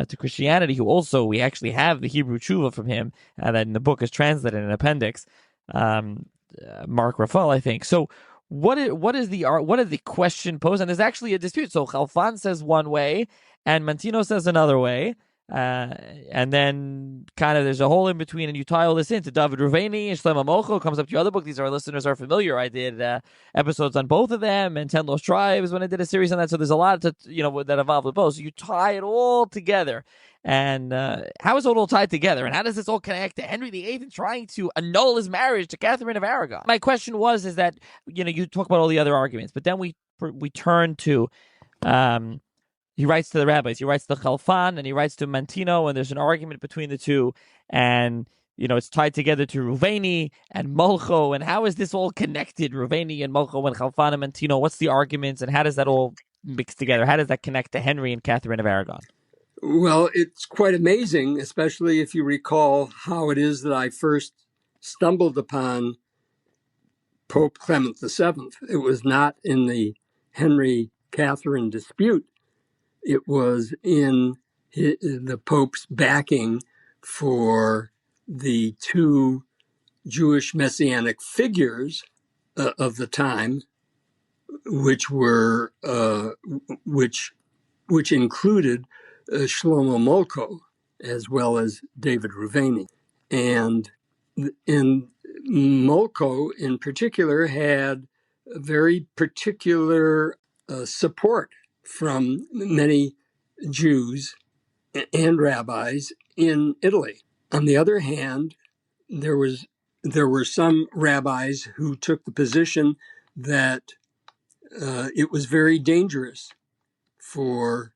to Christianity, who also, we actually have the Hebrew tshuva from him, and then the book is translated in an appendix, Mark Rafael, I think. So what is the question posed? And there's actually a dispute. So Chalfan says one way, and Mantino says another way. And then kind of there's a hole in between, and you tie all this into David Ruveni and Shlomo Mocho comes up to your other book. These our listeners are familiar. I did episodes on both of them, and 10 Lost Tribes when I did a series on that. So there's a lot that involved with both. So you tie it all together. And how is it all tied together? And how does this all connect to Henry VIII and trying to annul his marriage to Catherine of Aragon? My question is that, you talk about all the other arguments, but then we turn to he writes to the rabbis, he writes to Chalfan, and he writes to Mantino, and there's an argument between the two, and it's tied together to Ruveni and Molcho, and how is this all connected, Ruveni and Molcho and Chalfan and Mantino? What's the arguments, and how does that all mix together? How does that connect to Henry and Catherine of Aragon? Well, it's quite amazing, especially if you recall how it is that I first stumbled upon Pope Clement VII. It was not in the Henry-Catherine dispute. It was in the Pope's backing for the two Jewish messianic figures of the time, which which included Shlomo Molko as well as David Ruveni. And Molko in particular had a very particular support from many Jews and rabbis in Italy. On the other hand, there were some rabbis who took the position that it was very dangerous for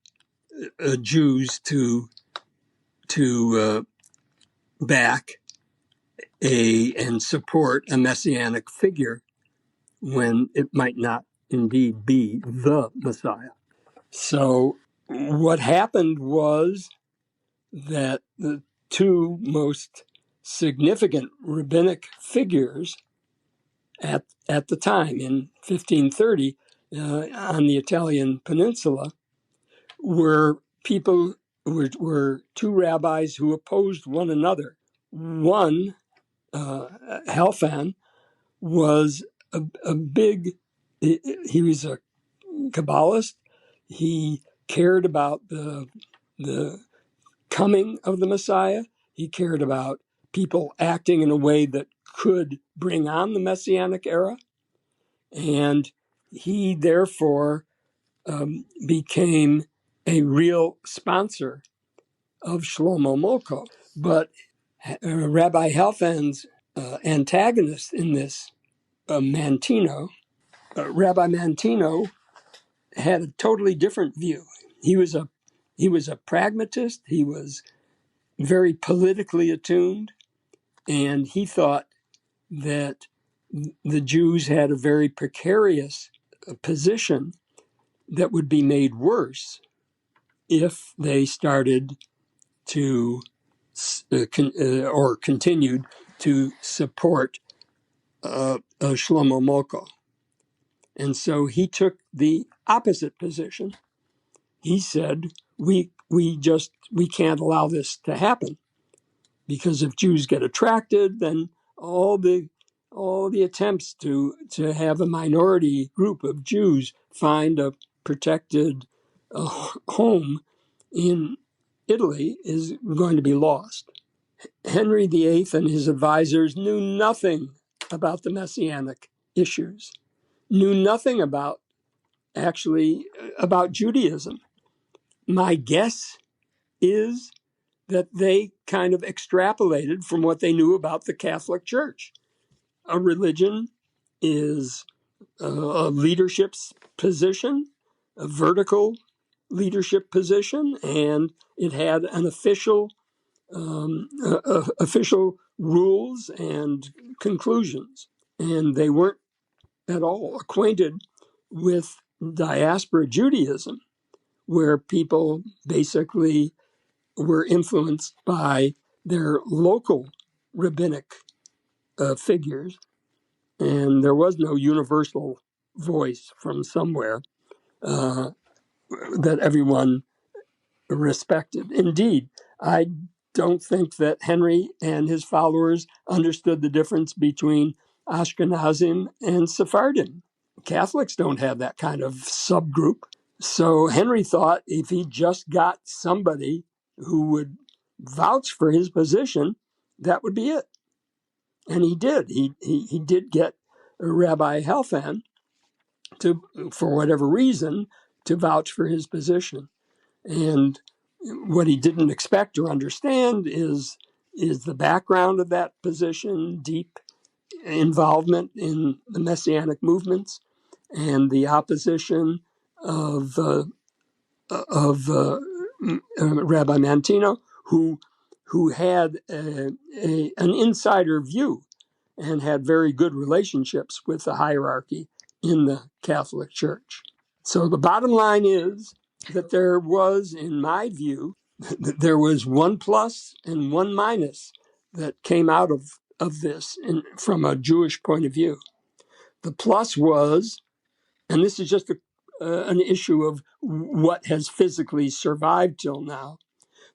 Jews to back and support a messianic figure when it might not indeed be the Messiah. So what happened was that the two most significant rabbinic figures at the time in 1530 on the Italian peninsula were two rabbis who opposed one another. One, Halfan, was a big, he was a Kabbalist. He cared about the coming of the Messiah. He cared about people acting in a way that could bring on the Messianic era. And he therefore became a real sponsor of Shlomo Molko. But Rabbi Halfan's antagonist in this, Mantino, Rabbi Mantino, had a totally different view. He was a pragmatist. He was very politically attuned, and he thought that the Jews had a very precarious position that would be made worse if they started to or continued to support Shlomo Molko. And so he took the opposite position. He said, we can't allow this to happen, because if Jews get attracted, then all the attempts to have a minority group of Jews find a protected home in Italy is going to be lost. Henry VIII and his advisors knew nothing about the messianic issues, knew nothing about Judaism. My guess is that they kind of extrapolated from what they knew about the Catholic Church. A religion is a leadership position, a vertical leadership position, and it had an official rules and conclusions. And they weren't at all acquainted with diaspora Judaism, where people basically were influenced by their local rabbinic figures, and there was no universal voice from somewhere that everyone respected. Indeed, I don't think that Henry and his followers understood the difference between Ashkenazim and Sephardim. Catholics don't have that kind of subgroup. So Henry thought if he just got somebody who would vouch for his position, that would be it. And he did. He did get Rabbi Halfan to, for whatever reason, to vouch for his position. And what he didn't expect or understand is the background of that position, deep involvement in the Messianic movements, and the opposition of Rabbi Mantino, who had an insider view and had very good relationships with the hierarchy in the Catholic Church. So the bottom line is that there was, in my view, there was one plus and one minus that came out of this from a Jewish point of view. The plus was, and this is just an issue of what has physically survived till now,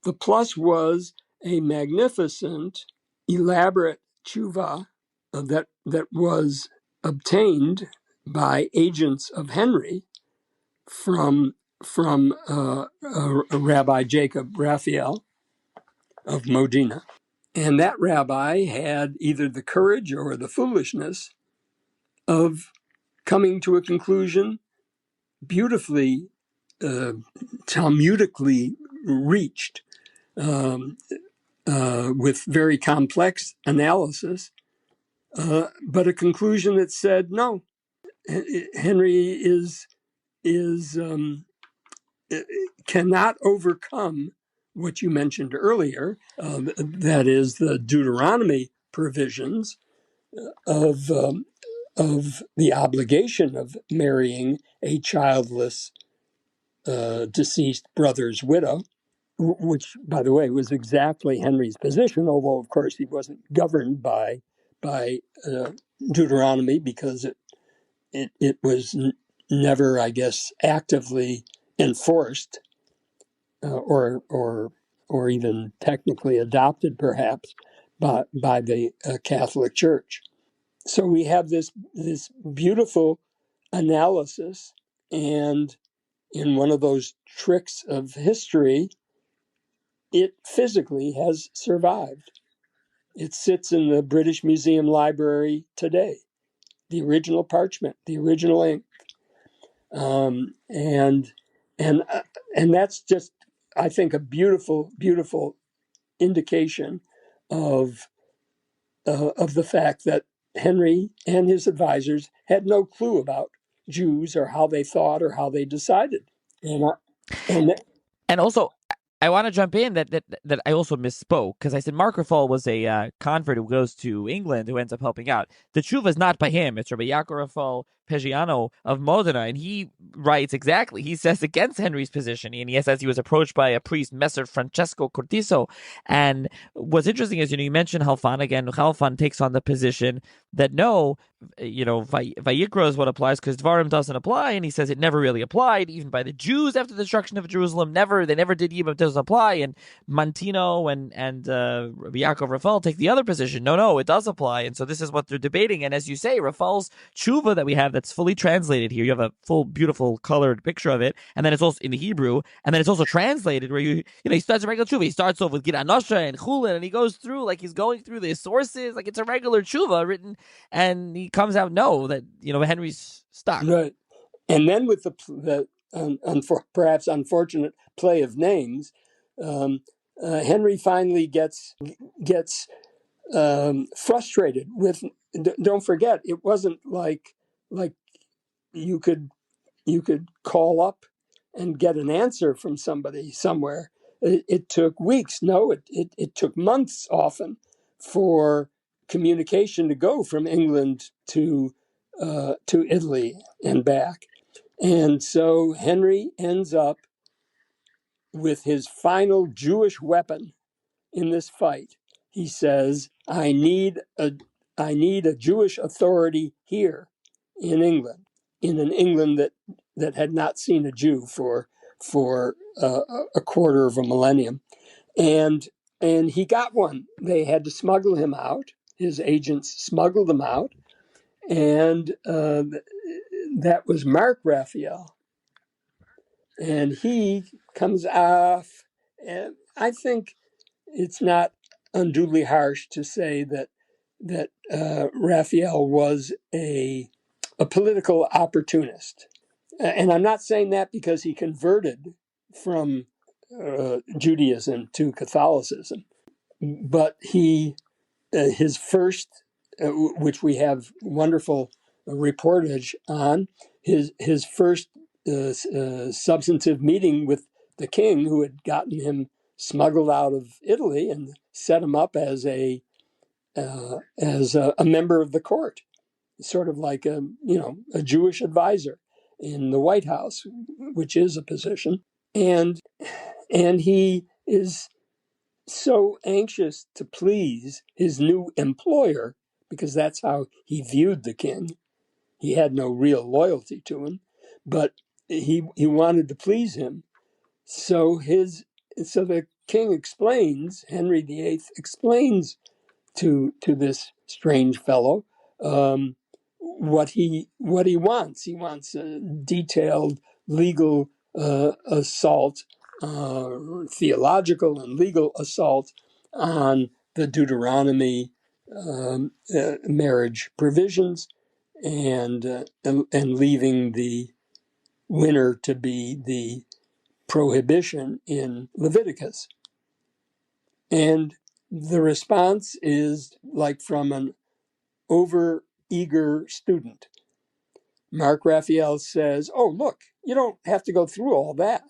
the plus was a magnificent, elaborate tshuva that was obtained by agents of Henry from from Rabbi Jacob Raphael of Modena. And that rabbi had either the courage or the foolishness of coming to a conclusion beautifully, Talmudically reached, um, with very complex analysis, but a conclusion that said, no, Henry is cannot overcome what you mentioned earlier, that is the Deuteronomy provisions of the obligation of marrying a childless deceased brother's widow, which, by the way, was exactly Henry's position, although, of course, he wasn't governed by Deuteronomy because it was never, I guess, actively enforced or even technically adopted, perhaps, by the Catholic Church. So we have this beautiful analysis, and in one of those tricks of history, it physically has survived. It sits in the British Museum Library today, the original parchment, the original ink, and that's just, I think, a beautiful, beautiful indication of the fact that Henry and his advisors had no clue about Jews or how they thought or how they decided. And And also, I want to jump in that I also misspoke because I said Mark Raffal was a convert who goes to England who ends up helping out. The tshuva is not by him; it's Rabbi Yaakov Raffal Pegiano of Modena, and he writes exactly. He says against Henry's position, and he says he was approached by a priest, Messer Francesco Cortiso. And what's interesting is, you mentioned Halfan again. Halfan takes on the position that no, Vayikra is what applies because Dvarim doesn't apply, and he says it never really applied, even by the Jews after the destruction of Jerusalem. They never did Yibam doesn't apply, and Montino and Rabbi Yaakov Raffal take the other position. No, it does apply, and so this is what they're debating. And as you say, Raffal's tshuva that we have that's fully translated here, you have a full, beautiful, colored picture of it, and then it's also in the Hebrew, and then it's also translated where he starts a regular tshuva. He starts off with Gid Anosha and Chulin, and he goes through like he's going through the sources, like it's a regular tshuva written, and he comes out that Henry's stuck. Right, and then with the perhaps unfortunate play of names, Henry finally gets frustrated with. Don't forget, it wasn't like you could call up and get an answer from somebody somewhere. It took weeks. No, it took months often for communication to go from England to Italy and back. And so Henry ends up with his final Jewish weapon in this fight. He says, I need a Jewish authority here in England, in an England that had not seen a Jew for a quarter of a millennium. And he got one. They had to smuggle him out. His agents smuggled him out. And that was Mark Raphael. And he comes off, and I think it's not unduly harsh to say that Raphael was a political opportunist. And I'm not saying that because he converted from Judaism to Catholicism, but his first, which we have wonderful reportage on, his first substantive meeting with the king, who had gotten him smuggled out of Italy and set him up as a member of the court, sort of like a Jewish advisor in the White House, which is a position, and he is so anxious to please his new employer because that's how he viewed the king. He had no real loyalty to him, but he wanted to please him. So the king explains, Henry VIII explains to this strange fellow what he wants. He wants a detailed legal assault, theological and legal assault on the Deuteronomy marriage provisions, and leaving the winner to be the prohibition in Leviticus. And the response is like from an over-eager student. Mark Raphael says, "Oh, look, you don't have to go through all that.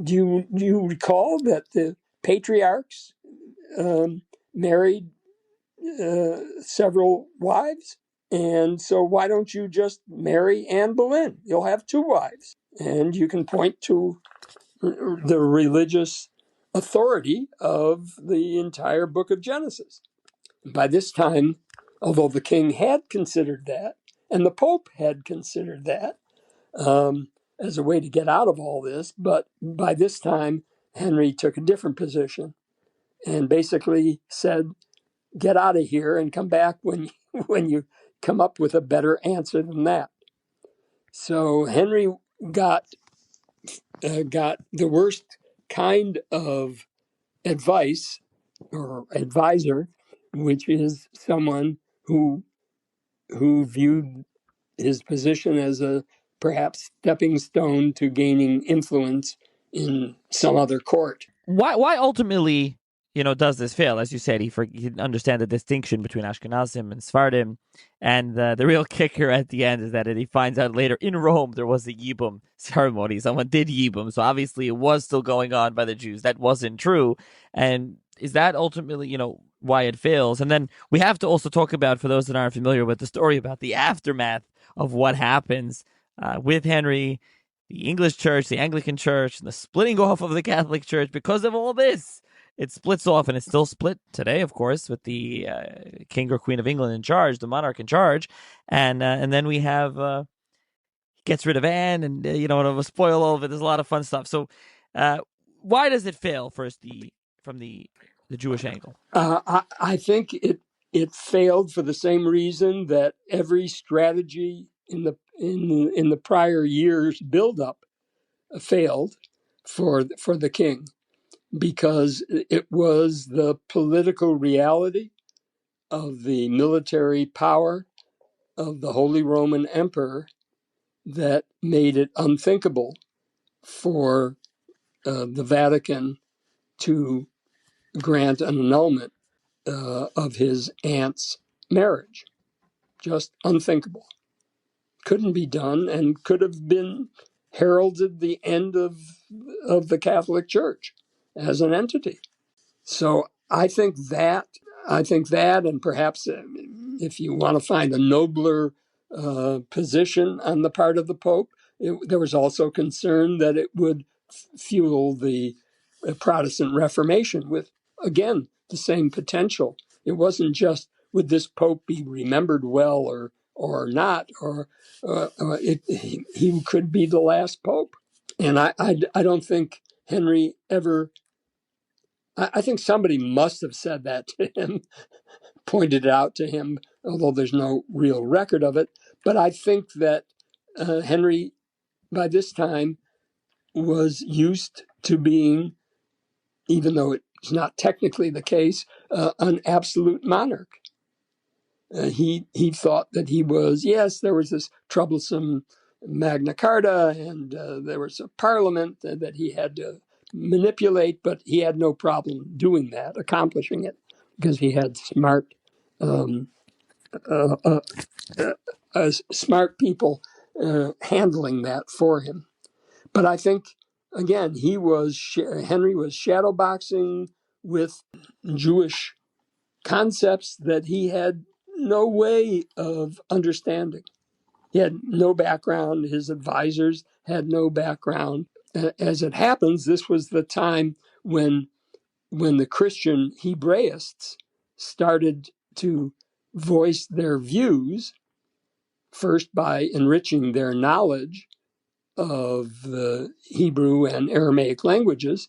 Do you recall that the patriarchs married several wives? And so why don't you just marry Anne Boleyn? You'll have two wives." And you can point to the religious authority of the entire book of Genesis. By this time, although the king had considered that, and the Pope had considered that as a way to get out of all this, but by this time, Henry took a different position and basically said, "Get out of here and come back when you come up with a better answer than that." So Henry got the worst kind of advice or advisor, which is someone who viewed his position as a perhaps stepping stone to gaining influence in some other court. Why ultimately, does this fail? As you said, he didn't understand the distinction between Ashkenazim and Sephardim, and the real kicker at the end is that he finds out later in Rome there was a Yibum ceremony. Someone did Yibum, so obviously it was still going on by the Jews. That wasn't true, and is that ultimately, why it fails? And then we have to also talk about, for those that aren't familiar with the story, about the aftermath of what happens with Henry, the English Church, the Anglican Church, and the splitting off of the Catholic Church because of all this. It splits off, and it's still split today, of course, with the King or Queen of England in charge, the monarch in charge, and then we have gets rid of Anne, and it'll spoil all of it. There's a lot of fun stuff. So, why does it fail? First, from the Jewish angle. I think it failed for the same reason that every strategy in the prior years build-up failed for the king, because it was the political reality of the military power of the Holy Roman Emperor that made it unthinkable for the Vatican to grant an annulment of his aunt's marriage. Just unthinkable. Couldn't be done, and could have been heralded the end of the Catholic Church as an entity. So I think that, and perhaps if you want to find a nobler position on the part of the Pope, there was also concern that it would fuel the Protestant Reformation with, again, the same potential. It wasn't just, would this Pope be remembered well or not, or he could be the last Pope. And I don't think Henry ever, I think somebody must have said that to him, pointed it out to him, although there's no real record of it. But I think that Henry, by this time, was used to being, even though it's not technically the case, an absolute monarch. He thought that he was, yes, there was this troublesome Magna Carta, and there was a parliament that he had to manipulate, but he had no problem doing that, accomplishing it, because he had smart people handling that for him. But I think, again, Henry was shadowboxing with Jewish concepts that he had no way of understanding. He had no background. His advisors had no background. As it happens, this was the time when the Christian Hebraists started to voice their views, first by enriching their knowledge of the Hebrew and Aramaic languages,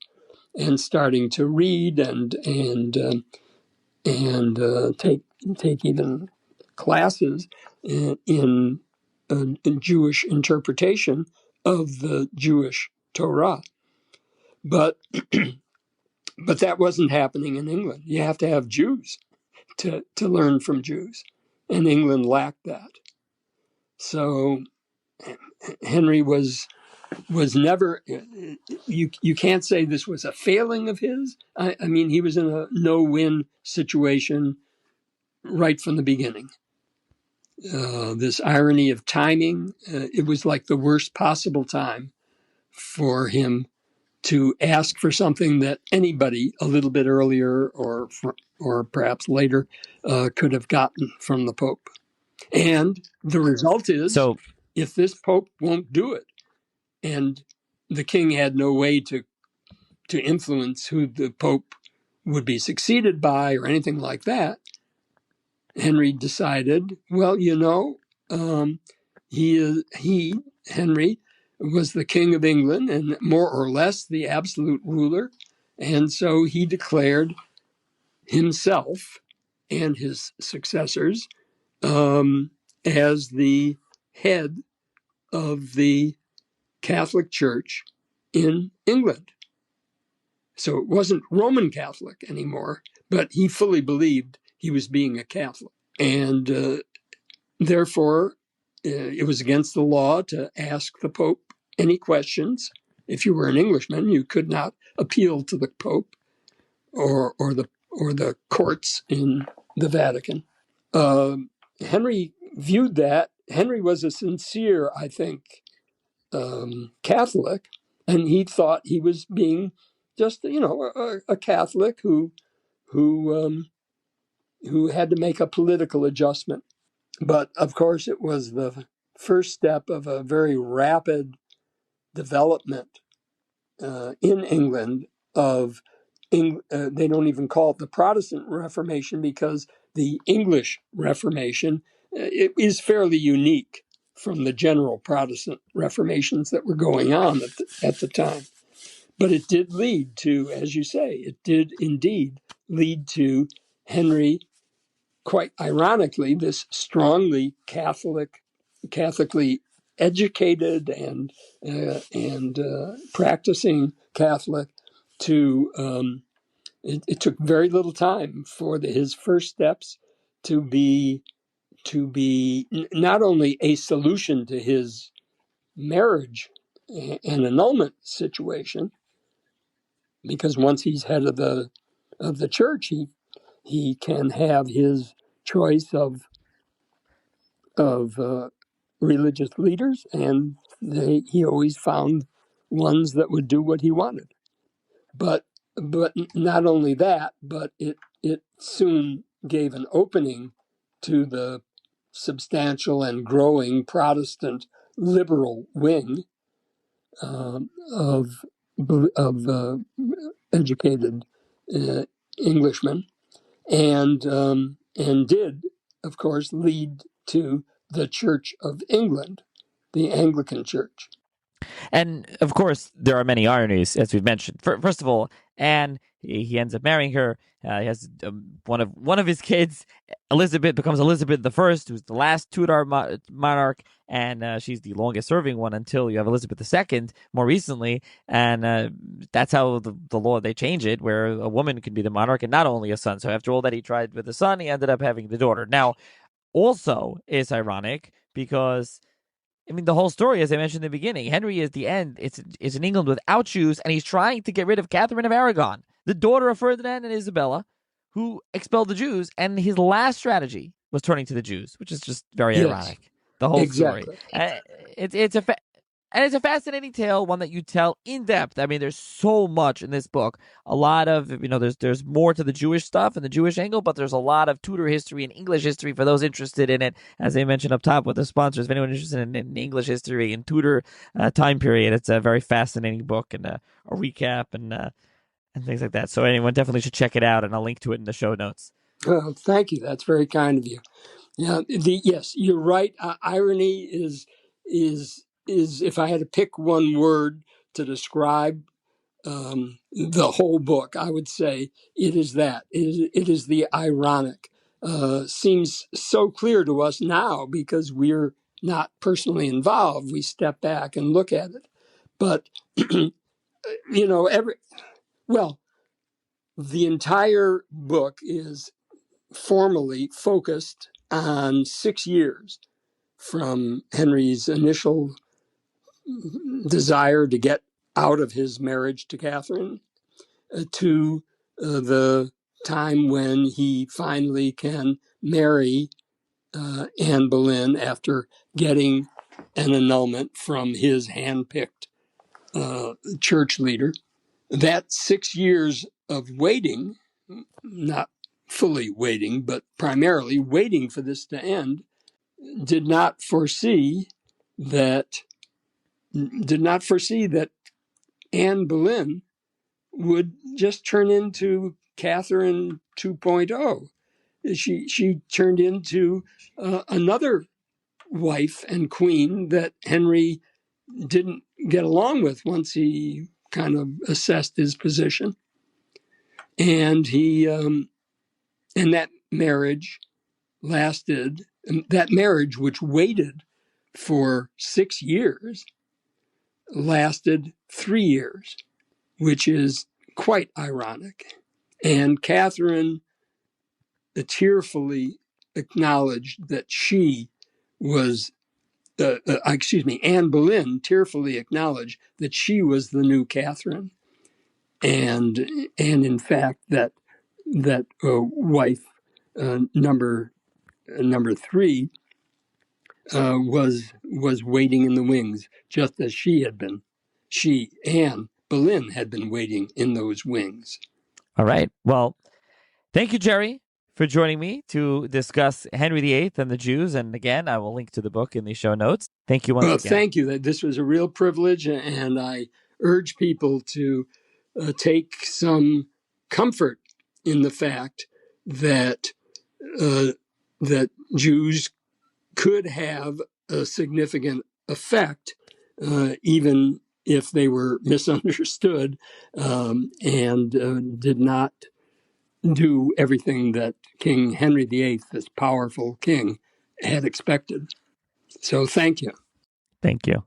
and starting to read and take even classes in Jewish interpretation of the Jewish Torah. But that wasn't happening in England. You have to have Jews to learn from Jews, and England lacked that. So Henry was never. You can't say this was a failing of his. I mean, he was in a no-win situation right from the beginning. This irony of timing, it was like the worst possible time for him to ask for something that anybody a little bit earlier or perhaps later could have gotten from the Pope. And the result is, if this Pope won't do it, and the king had no way to influence who the Pope would be succeeded by or anything like that, Henry decided, well, Henry was the king of England and more or less the absolute ruler. And so he declared himself and his successors as the head of the Catholic Church in England. So it wasn't Roman Catholic anymore, but he fully believed he was being a Catholic. And therefore, it was against the law to ask the Pope any questions. If you were an Englishman, you could not appeal to the Pope or the courts in the Vatican. Henry viewed that. Henry was a sincere, I think, Catholic, and he thought he was being just, a Catholic who had to make a political adjustment. But of course, it was the first step of a very rapid development in England they don't even call it the Protestant Reformation, because the English Reformation it is fairly unique from the general Protestant Reformations that were going on at the time. But it did lead to, as you say, it did indeed lead to Henry, quite ironically, this strongly Catholically educated and practicing Catholic to it took very little time for his first steps to be not only a solution to his marriage and annulment situation, because once he's head of the church, he can have his choice of religious leaders, and he always found ones that would do what he wanted. But not only that, but it soon gave an opening to the substantial and growing Protestant liberal wing of educated Englishmen, and did, of course, lead to the Church of England, the Anglican Church. And of course, there are many ironies, as we've mentioned. First of all, Anne, he ends up marrying her. He has one of his kids, Elizabeth, becomes Elizabeth I, who's the last Tudor monarch, and she's the longest serving one until you have Elizabeth II more recently. And that's how the law, they change it, where a woman can be the monarch and not only a son. So after all that he tried with the son, he ended up having the daughter. Now, also, it's ironic because, I mean, the whole story, as I mentioned in the beginning, Henry is the end. It's in England without Jews, and he's trying to get rid of Catherine of Aragon, the daughter of Ferdinand and Isabella, who expelled the Jews, and his last strategy was turning to the Jews, which is just very ironic. The whole story. It's a fascinating tale, one that you tell in depth. I mean, there's so much in this book. A lot of, there's more to the Jewish stuff and the Jewish angle, but there's a lot of Tudor history and English history for those interested in it. As I mentioned up top with the sponsors, if anyone interested in English history and Tudor time period, it's a very fascinating book and a recap and things like that. So anyone definitely should check it out, and I'll link to it in the show notes. Thank you. That's very kind of you. Yeah, yes, you're right. Irony is if I had to pick one word to describe the whole book, I would say it is that. It is the ironic. Seems so clear to us now because we're not personally involved, we step back and look at it. But, the entire book is formally focused on 6 years from Henry's initial desire to get out of his marriage to Catherine to the time when he finally can marry Anne Boleyn after getting an annulment from his handpicked church leader. That 6 years of waiting, not fully waiting, but primarily waiting for this to end, did not foresee that Anne Boleyn would just turn into Catherine 2.0. She turned into another wife and queen that Henry didn't get along with once he kind of assessed his position, and that marriage lasted. That marriage, which waited for 6 years, lasted 3 years, which is quite ironic. And Catherine tearfully acknowledged that she was, Anne Boleyn tearfully acknowledged that she was the new Catherine, and in fact that wife number 3 was waiting in the wings, just as she had been. Anne Boleyn had been waiting in those wings. All right. Well, thank you, Jerry, for joining me to discuss Henry VIII and the Jews. And again, I will link to the book in the show notes. Thank you once again. Thank you. This was a real privilege, and I urge people to take some comfort in the fact that Jews could have a significant effect, even if they were misunderstood and did not do everything that King Henry VIII, this powerful king, had expected. So thank you. Thank you.